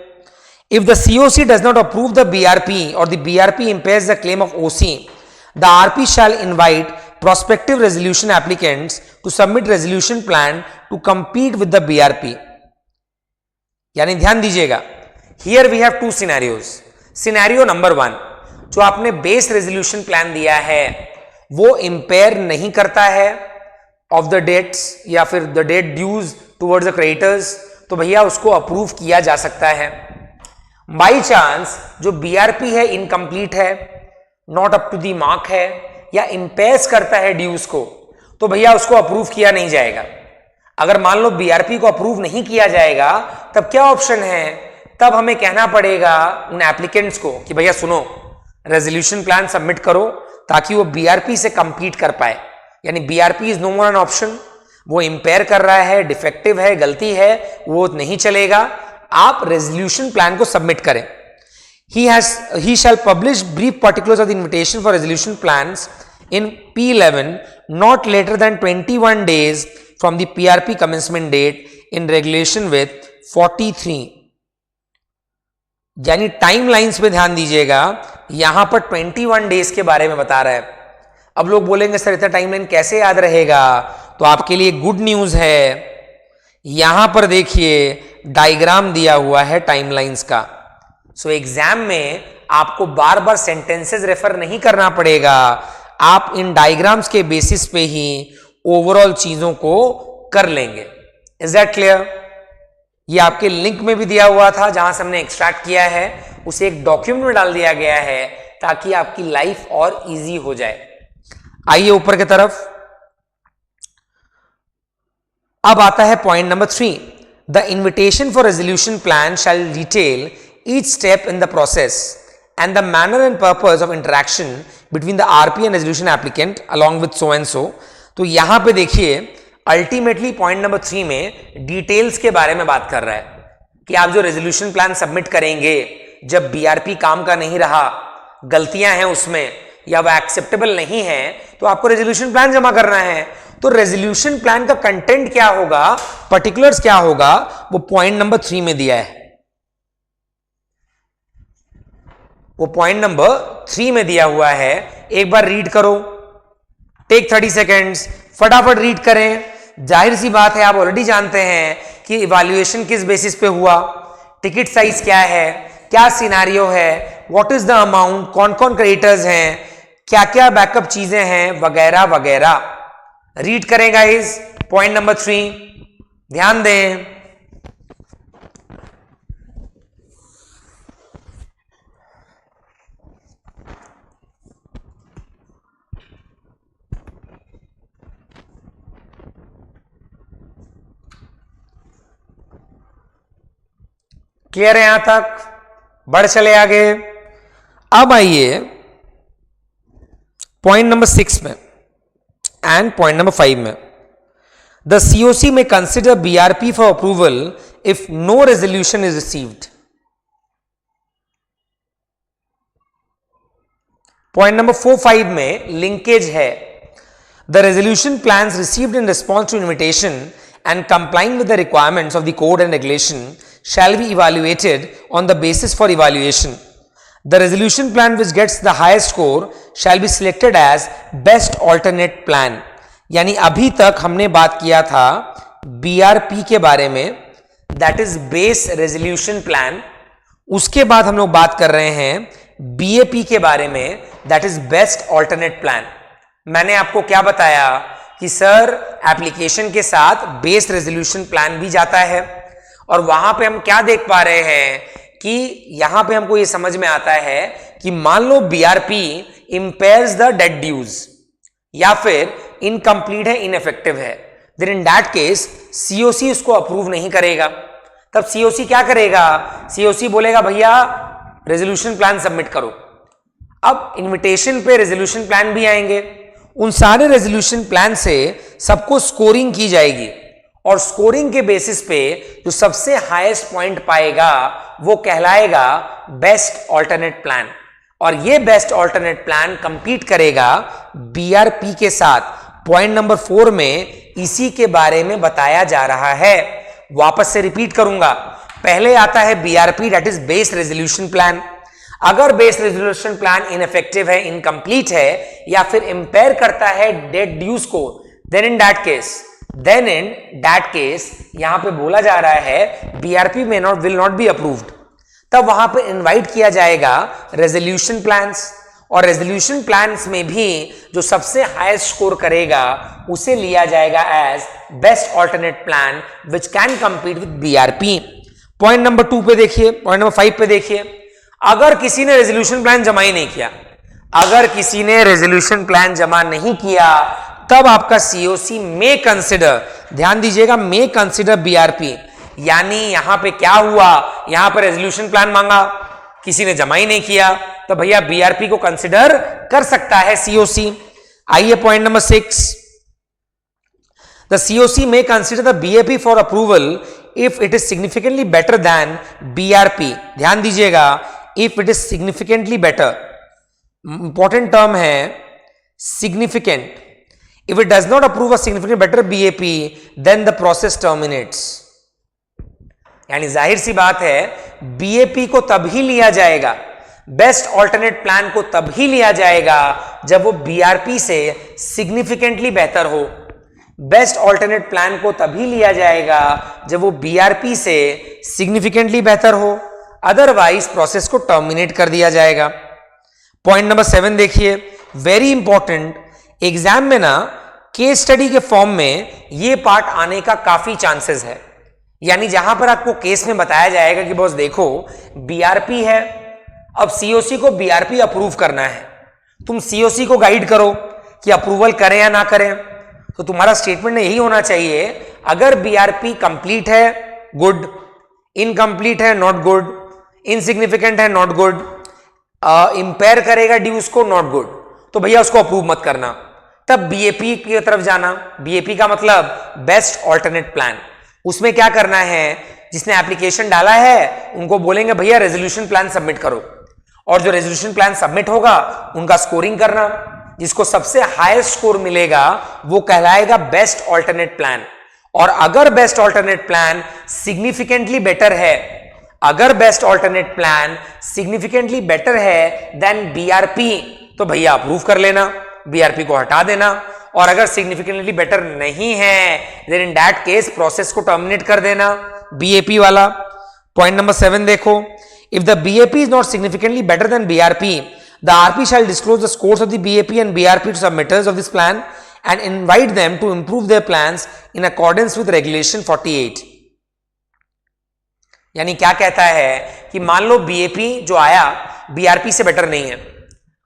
if the COC does not approve the BRP और the BRP impairs the claim of OC, the RP shall invite prospective resolution applicants to submit resolution plan to compete with the BRP। यानी ध्यान दीजिएगा, here we have two scenarios। Scenario number 1, जो आपने base resolution plan दिया है वो impair नहीं करता है ऑफ द डेट्स या फिर the debt dues towards the creditors, तो भैया उसको अप्रूव किया जा सकता है। बाई चांस जो बीआरपी है इनकम्प्लीट है, not up to the mark है, या इंपेयर्स करता है ड्यूज को, तो भैया उसको अप्रूव किया नहीं जाएगा। अगर मान लो बीआरपी को अप्रूव नहीं किया जाएगा तब क्या ऑप्शन है, तब हमें कहना पड़ेगा उन एप्लीकेंट्स को कि भैया सुनो, रेजोल्यूशन प्लान सबमिट करो ताकि वो बीआरपी से कंपीट कर पाए। यानी BRP is no more an option, वो इंपेयर कर रहा है, डिफेक्टिव है, गलती है, वो नहीं चलेगा। आप रेजोल्यूशन प्लान को सबमिट करें। he shall publish brief particulars of the invitation for resolution plans in P11 not later than 21 days from the PRP commencement date in regulation with 43। यानी टाइमलाइंस पे ध्यान दीजिएगा, यहां पर 21 डेज के बारे में बता रहा है। अब लोग बोलेंगे सर इतना टाइमलाइन कैसे याद रहेगा, तो आपके लिए गुड न्यूज है, यहां पर देखिए डायग्राम दिया हुआ है टाइमलाइंस का। सो एग्जाम में आपको बार बार सेंटेंसेस रेफर नहीं करना पड़ेगा, आप इन डायग्राम्स के बेसिस पे ही ओवरऑल चीजों को कर लेंगे। Is that clear? ये आपके लिंक में भी दिया हुआ था, जहां से हमने एक्सट्रैक्ट किया है उसे एक डॉक्यूमेंट में डाल दिया गया है ताकि आपकी लाइफ और इजी हो जाए। आइए ऊपर की तरफ। अब आता है point number 3। The invitation for resolution plan shall detail each step in the process and the manner and purpose of interaction between the RP and resolution applicant along with so and so। तो यहां पे देखिए ultimately point number 3 में details के बारे में बात कर रहा है कि आप जो रेजोल्यूशन प्लान सबमिट करेंगे, जब बीआरपी काम का नहीं रहा, गलतियां हैं उसमें या वह एक्सेप्टेबल नहीं है, तो आपको रेजोल्यूशन प्लान जमा करना है। तो रेजोल्यूशन प्लान का कंटेंट क्या होगा, पर्टिकुलर्स क्या होगा, वो पॉइंट नंबर 3 में दिया है। वो पॉइंट नंबर 3 में दिया हुआ है, एक बार रीड करो, टेक 30 सेकेंड्स, फटाफट रीड करें। जाहिर सी बात है, आप ऑलरेडी जानते हैं कि इवैल्यूएशन किस बेसिस पे हुआ, टिकट साइज क्या है, क्या सिनेरियो है, व्हाट इज द अमाउंट, कौन कौन क्रेडिटर्स हैं, क्या क्या बैकअप चीजें हैं, वगैरह वगैरह। रीड करें गाइस पॉइंट नंबर 3, ध्यान दें। क्लियर है यहां तक? बढ़ चले आगे। अब आइए पॉइंट नंबर 6 में एंड पॉइंट नंबर 5 में। द सीओसी में consider BRP for approval if no resolution is received. Point number 4-5 में लिंकेज है। The resolution plans received in response to invitation and complying with the requirements of the code and regulation shall be evaluated on the basis for evaluation. The resolution plan which gets the highest score shall be selected as best alternate plan। यानी अभी तक हमने बात किया था BRP के बारे में, that is base resolution plan। उसके बाद हम लोग बात कर रहे हैं BAP के बारे में, that is best alternate plan। मैंने आपको क्या बताया कि सर एप्लीकेशन के साथ बेस रेजोल्यूशन प्लान भी जाता है, और वहां पे हम क्या देख पा रहे हैं कि यहां पे हमको ये समझ में आता है कि मान लो BRP impairs the debt dues या फिर इनकम्प्लीट है, इनइफेक्टिव है, then in that case CoC उसको अप्रूव नहीं करेगा। तब सीओसी क्या करेगा? सीओसी बोलेगा भैया रेजोल्यूशन प्लान सबमिट करो। अब इन्विटेशन पे रेजोल्यूशन प्लान भी आएंगे, उन सारे रेजोल्यूशन प्लान से सबको स्कोरिंग की जाएगी, और स्कोरिंग के बेसिस पे जो सबसे हाईएस्ट पॉइंट पाएगा वो कहलाएगा बेस्ट ऑल्टरनेट प्लान, और ये बेस्ट ऑल्टरनेट प्लान कंपीट करेगा बीआरपी के साथ। पॉइंट नंबर 4 में इसी के बारे में बताया जा रहा है। वापस से रिपीट करूंगा, पहले आता है BRP, that is base resolution plan. अगर बेस रेजोल्यूशन प्लान इनइफेक्टिव है, इनकम्प्लीट है, या फिर इंपेयर करता है डेड ड्यूज को, देन इन दैट केस यहां पे बोला जा रहा है BRP will not be approved. तब वहां पे इनवाइट किया जाएगा रेजोल्यूशन प्लान्स, और रेजोल्यूशन प्लान्स में भी जो सबसे हाईएस्ट स्कोर करेगा उसे लिया जाएगा as best alternate plan which can compete with BRP. Point number 2 पे देखिए, पॉइंट नंबर 5 पे देखिए, अगर किसी ने रेजोल्यूशन प्लान जमा ही नहीं किया, अगर किसी ने रेजोल्यूशन प्लान जमा नहीं किया, तब आपका सीओसी में कंसिडर, ध्यान दीजिएगा, में कंसिडर बीआरपी यानी यहां पे क्या हुआ, यहां पर रेजोल्यूशन प्लान मांगा, किसी ने जमा ही नहीं किया, तो भैया बीआरपी को कंसिडर कर सकता है सीओसी। आइए point number 6, the COC may consider the BAP for approval if it is significantly better than BRP। ध्यान दीजिएगा, if it is significantly better, important term है significant। if it does not approve a significantly better BAP then the process terminates। यानी जाहिर सी बात है BAP को तब ही लिया जाएगा, बेस्ट ऑल्टरनेट प्लान को तब ही लिया जाएगा जब वो BRP से सिग्निफिकेंटली बेहतर हो। बेस्ट ऑल्टरनेट प्लान को तभी लिया जाएगा जब वो बीआरपी से सिग्निफिकेंटली बेहतर हो, अदरवाइज प्रोसेस को टर्मिनेट कर दिया जाएगा। पॉइंट नंबर 7 देखिए, वेरी इंपॉर्टेंट, एग्जाम में ना केस स्टडी के फॉर्म में ये पार्ट आने का काफी चांसेस है। यानी जहां पर आपको केस में बताया जाएगा कि बॉस देखो बीआरपी है, अब सीओसी को बीआरपी अप्रूव करना है, तुम सीओसी को गाइड करो कि अप्रूवल करें या ना करें। तो तुम्हारा स्टेटमेंट यही होना चाहिए, अगर बीआरपी कंप्लीट है गुड, इनकम्प्लीट है नॉट गुड, इनसिग्निफिकेंट है नॉट गुड, इंपेयर करेगा ड्यूज को नॉट गुड, तो भैया उसको अप्रूव मत करना। तब बीएपी की तरफ जाना। बीएपी का मतलब बेस्ट ऑल्टरनेट प्लान। उसमें क्या करना है, जिसने एप्लीकेशन डाला है उनको बोलेंगे भैया रेजोल्यूशन प्लान सबमिट करो, और जो रेजोल्यूशन प्लान सबमिट होगा उनका स्कोरिंग करना, जिसको सबसे हाईएस्ट स्कोर मिलेगा वो कहलाएगा बेस्ट ऑल्टरनेट प्लान। और अगर best alternate plan significantly better है, अगर best alternate plan significantly better है देन बीआरपी, तो भैया अप्रूव कर लेना, बीआरपी को हटा देना। और अगर सिग्निफिकेंटली बेटर नहीं है then in that case process को टर्मिनेट कर देना, बीएपी वाला। पॉइंट नंबर 7 देखो, if the BAP is not significantly better than BRP, the RP shall disclose the scores of the BAP and BRP to submitters of this plan and invite them to improve their plans in accordance with regulation 48। यानी क्या कहता है कि मान लो BAP जो आया BRP से better नहीं है,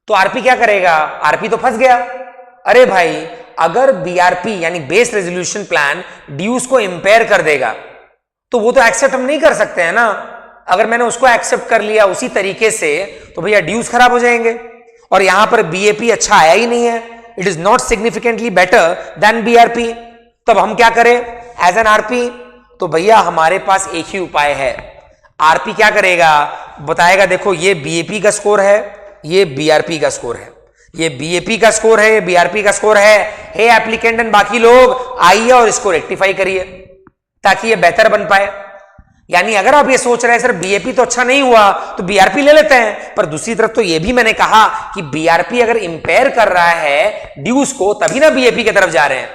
तो RP क्या करेगा, RP तो फंस गया। अरे भाई, अगर BRP यानी बेस रेजोल्यूशन प्लान ड्यूज को इंपेयर कर देगा तो वो तो एक्सेप्ट हम नहीं कर सकते हैं ना। अगर मैंने उसको एक्सेप्ट कर लिया उसी तरीके से तो भैया ड्यूज खराब हो जाएंगे। और यहां पर बीएपी अच्छा आया ही नहीं है, it is not significantly better than BRP, तब हम क्या करें एज एन आरपी, तो भैया हमारे पास एक ही उपाय है। आरपी क्या करेगा, बताएगा देखो ये बीएपी का स्कोर है, ये बीआरपी का स्कोर है, ये बीएपी का स्कोर है, ये बीआरपी का स्कोर है, हे एप्लीकेंट एंड बाकी लोग आइए और इसको रेक्टिफाई करिए ताकि ये बेहतर बन पाए। यानी अगर आप ये सोच रहे हैं सर बीएपी तो अच्छा नहीं हुआ तो बीआरपी ले लेते हैं, पर दूसरी तरफ तो ये भी मैंने कहा कि बीआरपी अगर इंपेयर कर रहा है ड्यूज को तभी ना बीएपी की तरफ जा रहे हैं।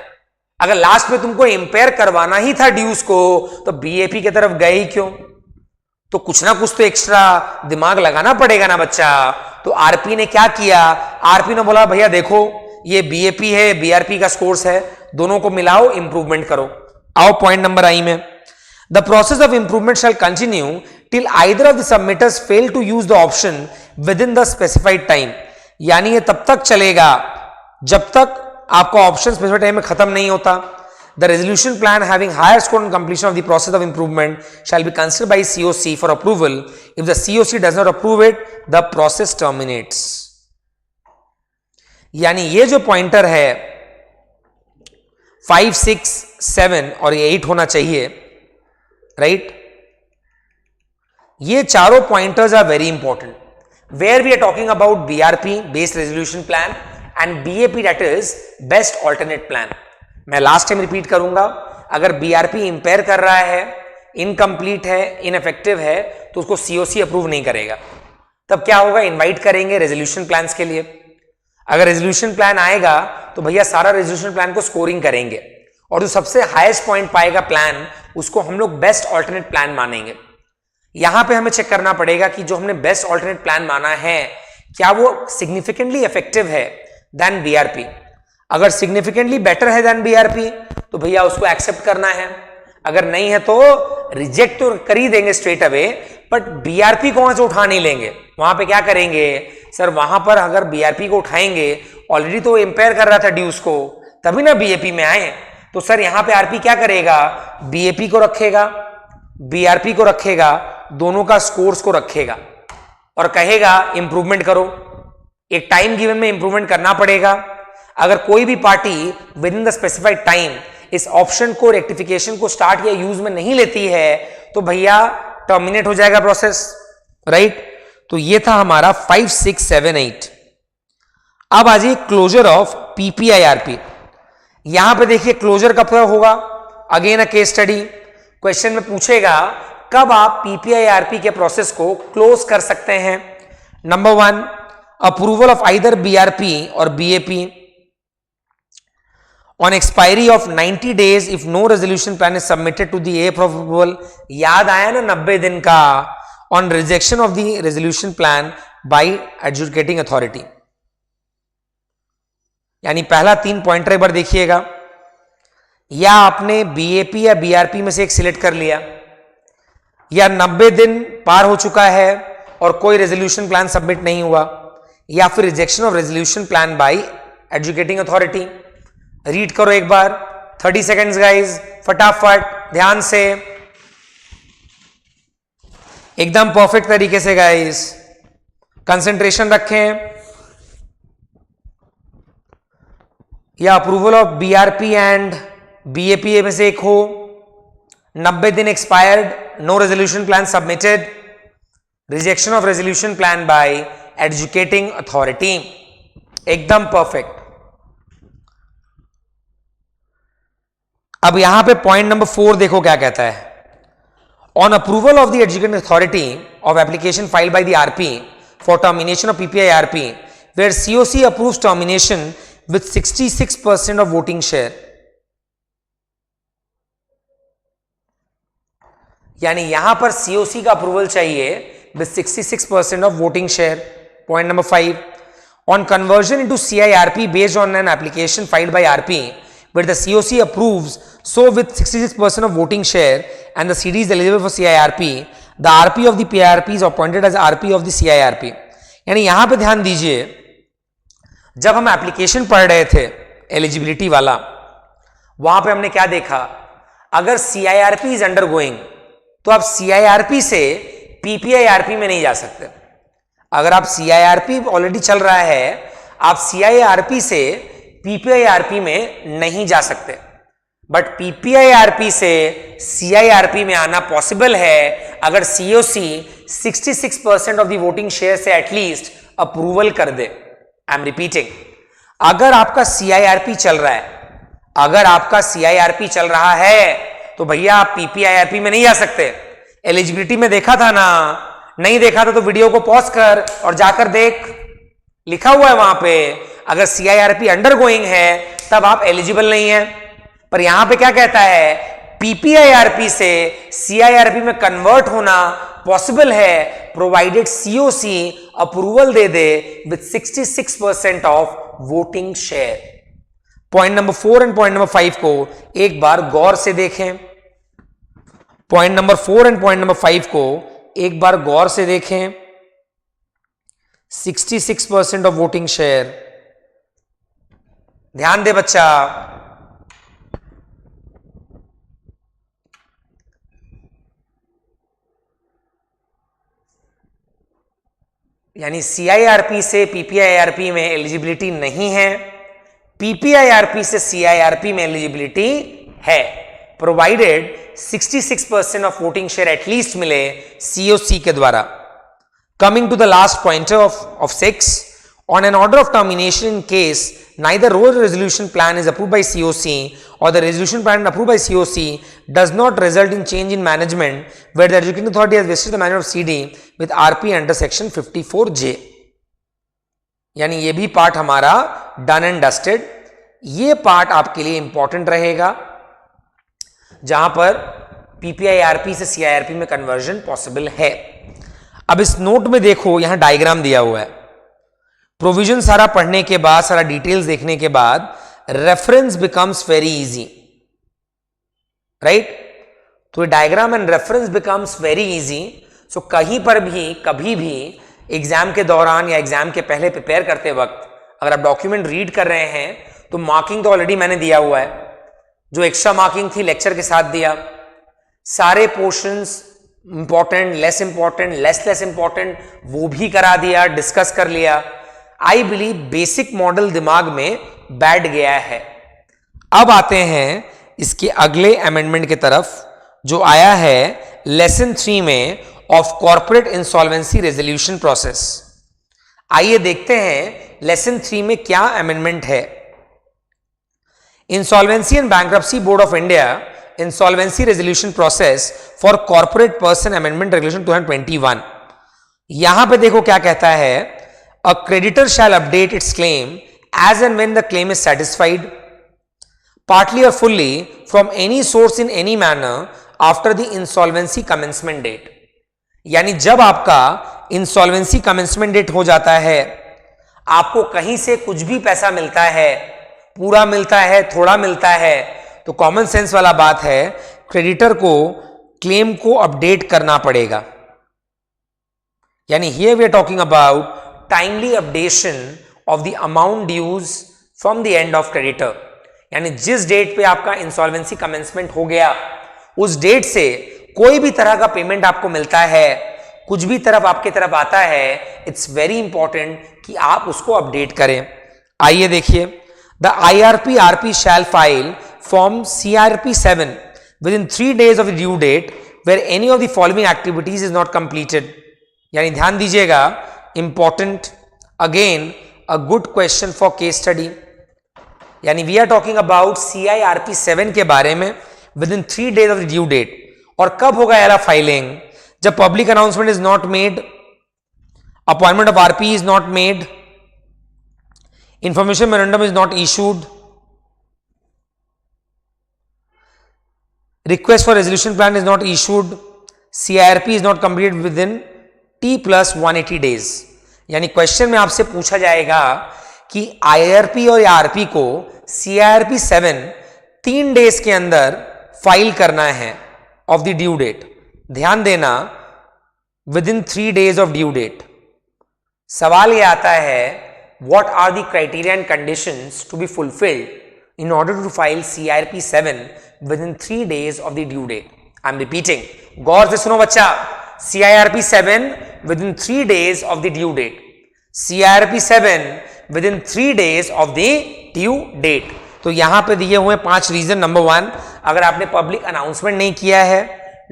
अगर लास्ट में तुमको इंपेयर करवाना ही था ड्यूज को तो बीएपी की तरफ गए ही क्यों। तो कुछ ना कुछ तो एक्स्ट्रा दिमाग लगाना पड़ेगा ना बच्चा। तो आरपी ने क्या किया, आरपी ने बोला भैया देखो ये बीएपी है, बीआरपी का स्कोर्स है, दोनों को मिलाओ, इंप्रूवमेंट करो। आओ पॉइंट नंबर आई में, the process of improvement shall continue till either of the submitters fail to use the option within the specified time। यानी ये तब तक चलेगा जब तक आपका ऑप्शन स्पेसिफाइड टाइम में खत्म नहीं होता। The resolution plan having higher score on completion of the process of improvement shall be considered by COC for approval. If the COC does not approve it, the process terminates। यानी ये जो pointer है 5, 6, 7 और ये 8 होना चाहिए, right. ये चारों pointers are very important where we are talking about BRP based resolution plan and BAP that is best alternate plan. मैं लास्ट टाइम रिपीट करूंगा, अगर बीआरपी इंपेयर कर रहा है, इनकम्प्लीट है, इनइफेक्टिव है, तो उसको सीओसी अप्रूव नहीं करेगा। तब क्या होगा, इनवाइट करेंगे रेजोल्यूशन प्लान्स के लिए। अगर रेजोल्यूशन प्लान आएगा तो भैया सारा रेजोल्यूशन प्लान को स्कोरिंग करेंगे और जो सबसे हाईएस्ट पॉइंट पाएगा प्लान उसको हम लोग बेस्ट ऑल्टरनेट प्लान मानेंगे। यहां पे हमें चेक करना पड़ेगा कि जो हमने बेस्ट ऑल्टरनेट प्लान माना है क्या वो सिग्निफिकेंटली इफेक्टिव है देन बीआरपी। अगर सिग्निफिकेंटली बेटर है देन बीआरपी तो भैया उसको एक्सेप्ट करना है, अगर नहीं है तो रिजेक्ट तो कर ही देंगे स्ट्रेट अवे, बट बीआरपी को वहां से उठा नहीं लेंगे। वहां पे क्या करेंगे सर, वहां पर अगर बीआरपी को उठाएंगे, ऑलरेडी तो इंपेयर कर रहा था ड्यूज को, तभी ना बीएपी में आए, तो सर यहां पे आरपी क्या करेगा, बीएपी को रखेगा बीआरपी को रखेगा, दोनों का स्कोर्स को रखेगा और कहेगा इंप्रूवमेंट करो। एक टाइम गिवन में इंप्रूवमेंट करना पड़ेगा। अगर कोई भी party with in the specified time इस ऑप्शन को, रेक्टिफिकेशन को स्टार्ट या यूज में नहीं लेती है तो भैया टर्मिनेट हो जाएगा प्रोसेस, राइट। तो ये था हमारा 5, 6, 7, 8। अब आ जाइए क्लोजर ऑफ पीपीआईआरपी। यहां पे देखिए क्लोजर कब होगा, again a case study. Question में पूछेगा कब आप पीपीआईआरपी के प्रोसेस को क्लोज कर सकते हैं। Number 1, approval of either BRP और BAP on expiry of 90 days if no resolution plan is submitted to the F of approval. याद आया ना 90 दिन का। On rejection of the resolution plan by adjudicating authority. यानी पहला 3 पॉइंटर एक बार देखिएगा। या आपने बीएपी या बीआरपी में से एक सिलेक्ट कर लिया, या 90 दिन पार हो चुका है और कोई रेजोल्यूशन प्लान सबमिट नहीं हुआ, या फिर rejection of resolution plan by adjudicating authority. Read करो एक बार, 30 सेकेंड्स गाइज, फटाफट ध्यान से, एकदम परफेक्ट तरीके से गाइज, कंसंट्रेशन रखें। या approval of BRP and BAP में से एक हो, 90 दिन expired, no resolution plan submitted, rejection of resolution plan by adjudicating authority, एकदम परफेक्ट। अब यहां पे पॉइंट नंबर 4 देखो क्या कहता है। On approval of the adjudicating authority of application filed by the RP for termination of PPIRP where COC approves termination with 66% of voting share। यानी यहां पर सीओसी का अप्रूवल चाहिए with 66% of voting share। Point number 5, on conversion into CIRP based on an application filed by RP where the COC approves, so with 66% of voting share and the CD is eligible for CIRP, the RP of the PIRP is appointed as RP of the CIRP। यानी यहां पे ध्यान दीजिए, जब हम application पढ़ रहे थे एलिजिबिलिटी वाला, वहां पे हमने क्या देखा, अगर सीआईआरपी इज अंडर गोइंग तो आप सीआईआरपी से पीपीआईआरपी में नहीं जा सकते। अगर आप सीआईआरपी ऑलरेडी चल रहा है, आप सीआईआरपी से पीपीआईआरपी में नहीं जा सकते, बट पीपीआईआरपी से सीआईआरपी में आना पॉसिबल है अगर COC 66% of the voting share से एटलीस्ट अप्रूवल कर दे। आई एम रिपीटिंग, अगर आपका सीआईआरपी चल रहा है, अगर आपका सीआईआरपी चल रहा है तो भैया आप पीपीआईआरपी में नहीं आ सकते। एलिजिबिलिटी में देखा था ना, नहीं देखा था तो वीडियो को पॉज कर और जाकर देख, लिखा हुआ है वहां पे, अगर सीआईआरपी अंडर गोइंग है तब आप एलिजिबल नहीं है। पर यहां पे क्या कहता है, पीपीआईआरपी से सीआईआरपी में कन्वर्ट होना पॉसिबल है provided COC approval they they with 66% of voting share. Point number 4 and point number 5 को एक बार गौर से देखें। Point number 4 and point number 5 को एक बार गौर से देखें। 66% ऑफ वोटिंग शेयर, ध्यान दे बच्चा। यानी सीआईआरपी से पीपीआईआरपी में एलिजिबिलिटी नहीं है, पीपीआईआरपी से सीआईआरपी में एलिजिबिलिटी है, provided 66% of voting share at least मिले सीओसी के द्वारा। Coming to the last pointer of 6, on an order of termination in case neither road resolution plan is approved by COC or the resolution plan approved by COC does not result in change in management where the adjudicating authority has vested the management of CD with RP under section 54J। यानी ये भी part हमारा done and dusted. ये part आपके लिए important रहेगा जहां पर पीपीआईआरपी से सीआईआरपी में कन्वर्जन पॉसिबल है। अब इस नोट में देखो, यहां डायग्राम दिया हुआ है। प्रोविजन सारा पढ़ने के बाद, सारा डिटेल्स देखने के बाद reference becomes very easy, right. तो diagram and reference becomes very easy. So कहीं पर भी कभी भी एग्जाम के दौरान या एग्जाम के पहले प्रिपेयर करते वक्त अगर आप डॉक्यूमेंट रीड कर रहे हैं तो मार्किंग तो ऑलरेडी मैंने दिया हुआ है, जो एक्स्ट्रा मार्किंग थी लेक्चर के साथ दिया। सारे portions important, less important, less important, वो भी करा दिया, डिस्कस कर लिया। आई बिलीव बेसिक मॉडल दिमाग में बैठ गया है। अब आते हैं इसके अगले अमेंडमेंट की तरफ जो आया है लेसन 3 में of corporate insolvency resolution process. आइए देखते हैं लेसन 3 में क्या अमेंडमेंट है। Insolvency and bankruptcy board of India insolvency resolution process for corporate person amendment regulation 2021। यहां पे देखो क्या कहता है, a creditor shall update its claim as and when the claim is satisfied partly or fully from any source in any manner after the insolvency commencement date। यानी जब आपका insolvency commencement date हो जाता है, आपको कहीं से कुछ भी पैसा मिलता है, पूरा मिलता है, थोड़ा मिलता है, तो कॉमन सेंस वाला बात है क्रेडिटर को क्लेम को अपडेट करना पड़ेगा। यानी here we are talking about timely updation of the amount dues from the end of creditor. यानी जिस डेट पे आपका इंसॉल्वेंसी कमेंसमेंट हो गया, उस डेट से कोई भी तरह का पेमेंट आपको मिलता है, कुछ भी तरफ आपके तरफ आता है, इट्स वेरी इंपॉर्टेंट कि आप उसको अपडेट करें। आइए देखिए, the IRP RP shall file form CRP 7 within 3 days of the due date where any of the following activities is not completed. यानी ध्यान दीजिएगा, important, again a good question for case study. यानी we are talking about CIRP 7 के बारे में within 3 days of the due date. और कब होगा यार फाइलिंग? जब public announcement is not made, appointment of RP is not made, information memorandum is not issued, request for resolution plan is not issued, CIRP is not completed with in T+180 days। यानी question में आपसे पूछा जाएगा कि IRP और RP को CIRP 7 3 days के अंदर फाइल करना है ऑफ द ड्यू डेट। ध्यान देना, within 3 days of due date. सवाल ये आता है, what are the criteria and conditions to be fulfilled in order to file CIRP 7 within 3 days of the due date. I am repeating, गौर से सुनो बच्चा, CIRP 7 within 3 days of the due date, CIRP 7 within 3 days of the due date. तो यहां पे दिए हुए 5 reason. Number 1, अगर आपने पब्लिक अनाउंसमेंट नहीं किया है।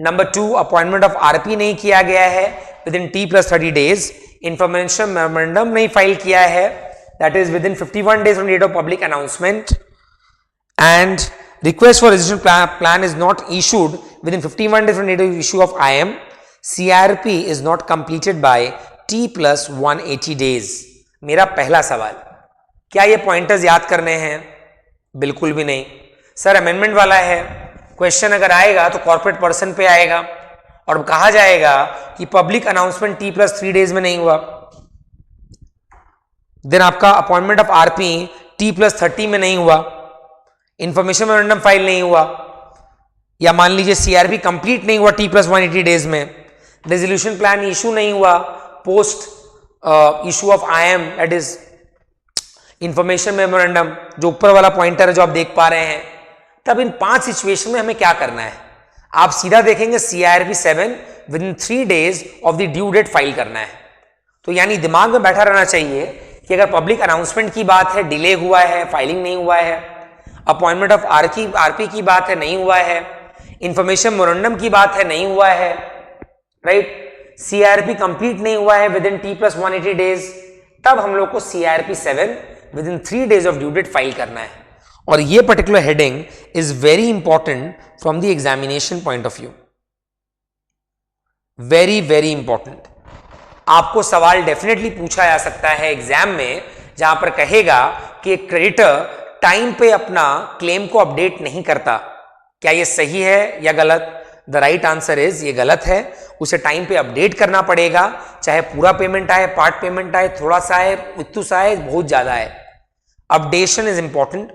नंबर 2, अपॉइंटमेंट ऑफ RP नहीं किया गया है within T+30 days, information memorandum नहीं फाइल किया है, that is within 51 days from date of public announcement, and request for registration plan is not issued within 51 days from date of issue of IM, CIRP is not completed by T+180 days। मेरा पहला सवाल, क्या ये pointers याद करने हैं? बिल्कुल भी नहीं सर, अमेंडमेंट वाला है। क्वेश्चन अगर आएगा तो कॉर्पोरेट पर्सन पे आएगा और कहा जाएगा कि पब्लिक अनाउंसमेंट T+3 days में नहीं हुआ, देन आपका अपॉइंटमेंट ऑफ RP T+30 में नहीं हुआ, इंफॉर्मेशन मेमोरेंडम फाइल नहीं हुआ, या मान लीजिए CIRP कंप्लीट नहीं हुआ T+180 days में, रेजोल्यूशन प्लान इशू नहीं हुआ post issue of IM, that is information memorandum, जो ऊपर वाला पॉइंटर है जो आप देख पा रहे हैं। तब इन 5 सिचुएशन में हमें क्या करना है? आप सीधा देखेंगे CIRP 7 within 3 days of the due date file करना है। तो यानी दिमाग में बैठा रहना चाहिए कि अगर पब्लिक अनाउंसमेंट की बात है, डिले हुआ है, फाइलिंग नहीं हुआ है, अपॉइंटमेंट ऑफ RP की बात है, नहीं हुआ है, इंफॉर्मेशन मेमोरेंडम की बात है, नहीं हुआ है, राइट, CIRP कंप्लीट नहीं हुआ है विद इन T+180 days, तब हम लोग को CIRP 7 within 3 days of due date file करना है। और ये particular heading is very important from the examination point of view, very very important. आपको सवाल डेफिनेटली पूछा जा सकता है एग्जाम में, जहां पर कहेगा कि एक क्रेडिटर टाइम पे अपना क्लेम को अपडेट नहीं करता, क्या ये सही है या गलत? द राइट आंसर इज ये गलत है, उसे टाइम पे अपडेट करना पड़ेगा, चाहे पूरा पेमेंट आए, पार्ट पेमेंट आए, थोड़ा सा आए, इतू सा आए, बहुत ज्यादा है। Updation is important.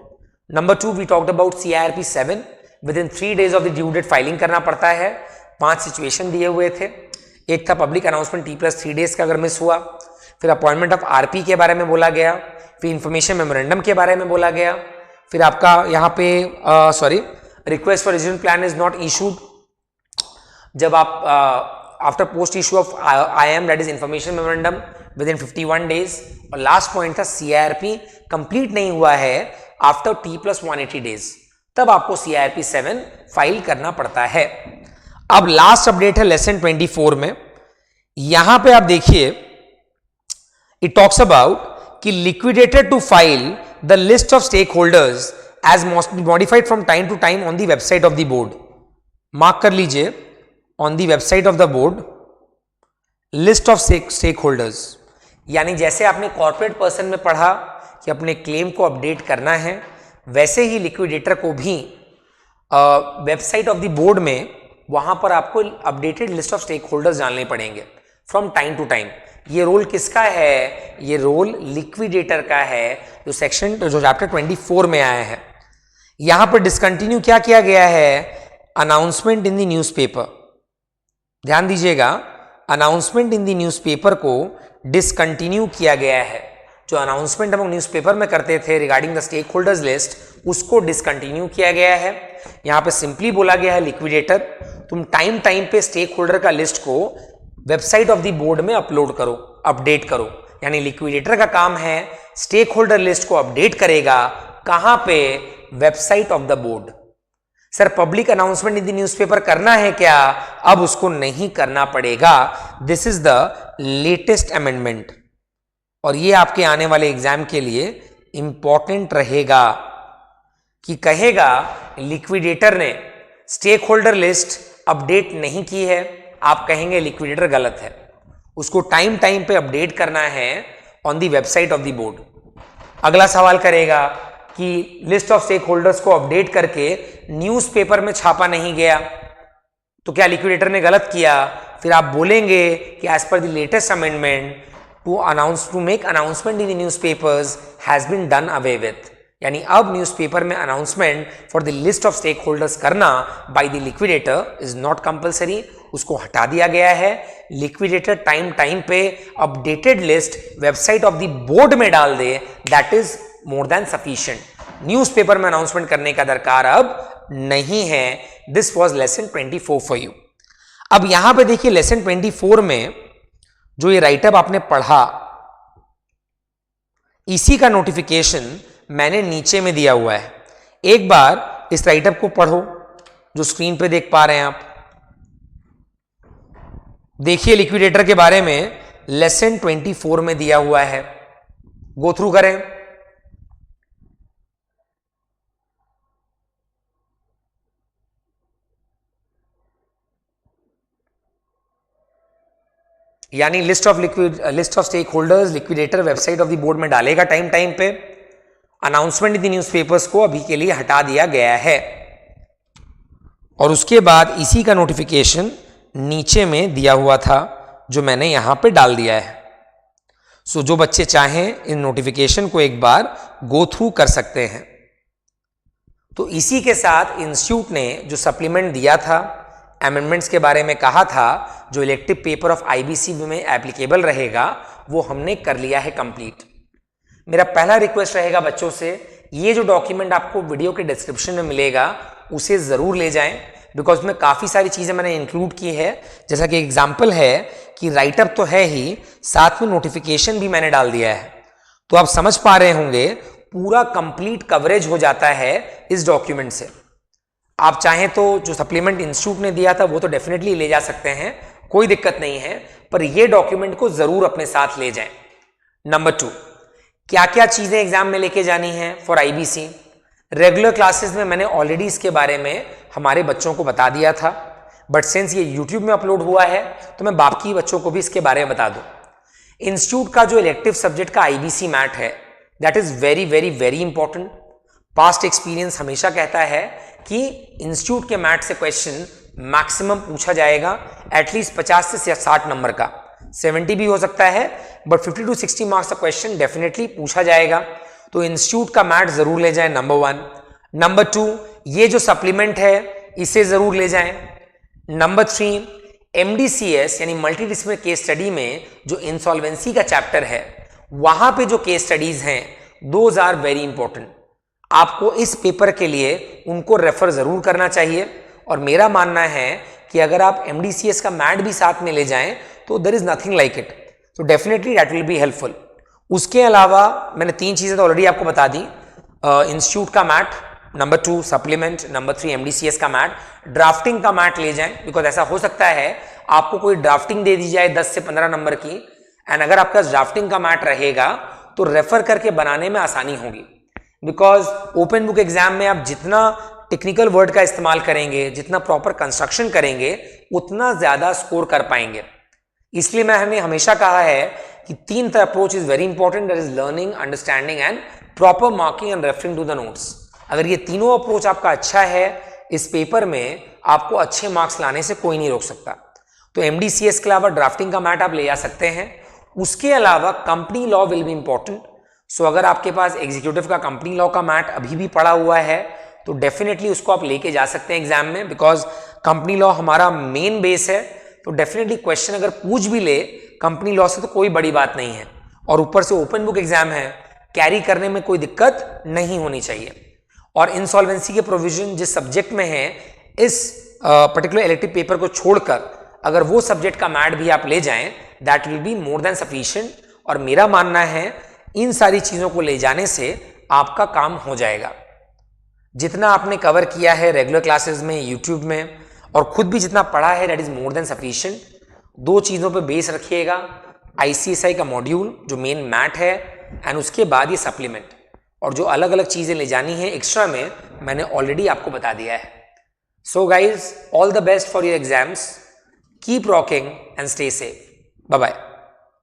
Number 2, we talked about CIRP 7 within 3 days of the due date filing करना पड़ता है। 5 सिचुएशन दिए हुए थे। एक था पब्लिक अनाउंसमेंट T+3 days का अगर मिस हुआ, फिर अपॉइंटमेंट ऑफ RP के बारे में बोला गया, फिर इंफॉर्मेशन मेमोरेंडम के बारे में बोला गया, फिर आपका यहाँ पे request for resolution plan is not issued, जब आप after post issue of IM that is information memorandum with in 51 days, और लास्ट पॉइंट था CIRP कंप्लीट नहीं हुआ है आफ्टर T+180 डेज, तब आपको CIRP 7 फाइल करना पड़ता है। अब लास्ट अपडेट है लेसन 24 में। यहां पे आप देखिए इट टॉक्स अबाउट कि liquidated to file the list of stake holders as modified from time to time on the website of the board. Mark कर लीजिए, on the website of the board list of stake holders, यानी जैसे आपने corporate person में पढ़ा कि अपने claim को अपडेट करना है, वैसे ही लिक्विडेटर को भी वेबसाइट ऑफ द बोर्ड में वहां पर आपको updated list of stake holders डालने पड़ेंगे फ्रॉम टाइम टू टाइम। ये रोल किसका है? ये रोल लिक्विडेटर का है, जो सेक्शन जो चैप्टर 24 में आया है। यहां पर डिसकंटिन्यू क्या किया गया है? Announcement in the newspaper. ध्यान दीजिएगा, अनाउंसमेंट इन द न्यूज़पेपर को डिसकंटिन्यू किया गया है। जो अनाउंसमेंट हम न्यूज़पेपर में करते थे regarding the stake holders list, उसको डिसकंटिन्यू किया गया है। यहां पे सिंपली बोला गया है लिक्विडेटर, तुम टाइम टाइम पे स्टेक होल्डर का लिस्ट को वेबसाइट ऑफ द बोर्ड में अपलोड करो, अपडेट करो। यानी लिक्विडेटर का काम है स्टेक होल्डर लिस्ट को अपडेट करेगा, कहां पे? Website of the board. Sir public announcement in the newspaper करना है क्या? अब उसको नहीं करना पड़ेगा। This is the latest amendment, और ये आपके आने वाले एग्जाम के लिए इंपॉर्टेंट रहेगा कि कहेगा लिक्विडेटर ने स्टेक होल्डर लिस्ट अपडेट नहीं की है, आप कहेंगे लिक्विडेटर गलत है, उसको टाइम टाइम पे अपडेट करना है on the website of the board. अगला सवाल करेगा कि लिस्ट ऑफ स्टेक होल्डर्स को अपडेट करके न्यूज़पेपर में छापा नहीं गया, तो क्या लिक्विडेटर ने गलत किया? फिर आप बोलेंगे कि as per the latest amendment to make announcement in the newspapers has been done away with, यानी अब न्यूज़पेपर में announcement for the list of stake holders करना by the liquidator is not compulsory, उसको हटा दिया गया है। लिक्विडेटर टाइम टाइम पे updated list website of the board में डाल दे, that is more than sufficient. Newspaper में अनाउंसमेंट करने का दरकार अब नहीं है। This was lesson 24 for you. अब यहां पे देखिए लेसन 24 में जो ये राइटअप आपने पढ़ा, इसी का नोटिफिकेशन मैंने नीचे में दिया हुआ है। एक बार इस राइटअप को पढ़ो जो स्क्रीन पे देख पा रहे हैं आप। देखिए लिक्विडेटर के बारे में लेसन 24 में दिया हुआ है, गो थ्रू करें। यानी list of stake holders liquidator website of the board में डालेगा टाइम टाइम पे। अनाउंसमेंट इन द न्यूज़पेपर्स को अभी के लिए हटा दिया गया है, और उसके बाद इसी का नोटिफिकेशन नीचे में दिया हुआ था जो मैंने यहां पे डाल दिया है। सो जो बच्चे चाहें इन नोटिफिकेशन को एक बार गो थ्रू कर सकते हैं। तो इसी के साथ इंस्टीट्यूट ने जो सप्लीमेंट दिया था, अमेंडमेंट्स के बारे में कहा था, जो इलेक्टिव पेपर ऑफ IBC में एप्लीकेबल रहेगा, वो हमने कर लिया है कंप्लीट। मेरा पहला रिक्वेस्ट रहेगा बच्चों से, ये जो डॉक्यूमेंट आपको वीडियो के डिस्क्रिप्शन में मिलेगा उसे ज़रूर ले जाएं, बिकॉज में काफ़ी सारी चीज़ें मैंने इंक्लूड की है। जैसा कि एग्जाम्पल है कि राइटअप तो है ही, साथ में नोटिफिकेशन भी मैंने डाल दिया है। तो आप समझ पा रहे होंगे पूरा कंप्लीट कवरेज हो जाता है इस डॉक्यूमेंट से। आप चाहें तो जो सप्लीमेंट इंस्टीट्यूट ने दिया था वो तो डेफिनेटली ले जा सकते हैं, कोई दिक्कत नहीं है, पर ये डॉक्यूमेंट को ज़रूर अपने साथ ले जाएं। नंबर 2, क्या क्या चीज़ें एग्जाम में लेके जानी है फॉर IBC। रेगुलर क्लासेस में मैंने ऑलरेडी इसके बारे में हमारे बच्चों को बता दिया था, बट सिंस ये YouTube में अपलोड हुआ है तो मैं बाकी बच्चों को भी इसके बारे में बता दूं। इंस्टीट्यूट का जो इलेक्टिव सब्जेक्ट का IBC मैट है, that is very very very important. Past experience हमेशा कहता है कि इंस्टीट्यूट के मैट से क्वेश्चन मैक्सिमम पूछा जाएगा एटलीस्ट 50 से 60 नंबर का, 70 भी हो सकता है, बट 50 to 60 मार्क्स का क्वेश्चन डेफिनेटली पूछा जाएगा। तो इंस्टीट्यूट का मैट जरूर ले जाएं, नंबर 1। नंबर 2, ये जो सप्लीमेंट है इसे जरूर ले जाएं। नंबर 3, MDCS यानी मल्टी डिसिप्लिनरी केस स्टडी में जो इंसॉल्वेंसी का चैप्टर है, वहां पे जो केस स्टडीज हैं, दोज आर वेरी इंपॉर्टेंट। आपको इस पेपर के लिए उनको रेफर जरूर करना चाहिए, और मेरा मानना है कि अगर आप MDCS का मैट भी साथ में ले जाएं तो there is nothing like it, तो definitely that will be helpful. उसके अलावा मैंने 3 चीज़ें तो ऑलरेडी आपको बता दी, इंस्टीट्यूट का mat, number 2 supplement, number 3 MDCS का मैट, ड्राफ्टिंग का मैट ले जाएं, बिकॉज ऐसा हो सकता है आपको कोई ड्राफ्टिंग दे दी जाए 10 से 15 नंबर की, एंड अगर आपका ड्राफ्टिंग का मैट रहेगा तो रेफर करके बनाने में आसानी होगी, बिकॉज ओपन बुक एग्जाम में आप जितना टेक्निकल वर्ड का इस्तेमाल करेंगे, जितना प्रॉपर कंस्ट्रक्शन करेंगे, उतना ज्यादा स्कोर कर पाएंगे। इसलिए मैंने हमेशा कहा है कि 3 approach is very important, that is learning, understanding and proper marking and referring to the notes. अगर ये तीनों अप्रोच आपका अच्छा है, इस पेपर में आपको अच्छे मार्क्स लाने से कोई नहीं रोक सकता। तो MDCS के अलावा ड्राफ्टिंग का मैट आप ले आ सकते हैं। उसके अलावा company law will be important. So अगर आपके पास एग्जीक्यूटिव का कंपनी लॉ का मैट अभी भी पड़ा हुआ है तो डेफिनेटली उसको आप लेके जा सकते हैं एग्जाम में, बिकॉज कंपनी लॉ हमारा मेन बेस है। तो डेफिनेटली क्वेश्चन अगर पूछ भी ले कंपनी लॉ से तो कोई बड़ी बात नहीं है, और ऊपर से ओपन बुक एग्जाम है, कैरी करने में कोई दिक्कत नहीं होनी चाहिए। और इंसॉल्वेंसी के प्रोविजन जिस सब्जेक्ट में है, इस पर्टिकुलर इलेक्टिव पेपर को छोड़कर अगर वो सब्जेक्ट का मैट भी आप ले जाएं, that will be more than sufficient. और मेरा मानना है इन सारी चीजों को ले जाने से आपका काम हो जाएगा। जितना आपने कवर किया है रेगुलर क्लासेस में, यूट्यूब में, और खुद भी जितना पढ़ा है, that is more than sufficient. 2 चीजों पे बेस रखिएगा, ICSI का मॉड्यूल जो मेन मैट है, एंड उसके बाद ये सप्लीमेंट, और जो अलग अलग चीजें ले जानी है एक्स्ट्रा में मैंने ऑलरेडी आपको बता दिया है। So guys, all the best for your exams, keep rocking and stay safe. Bye bye.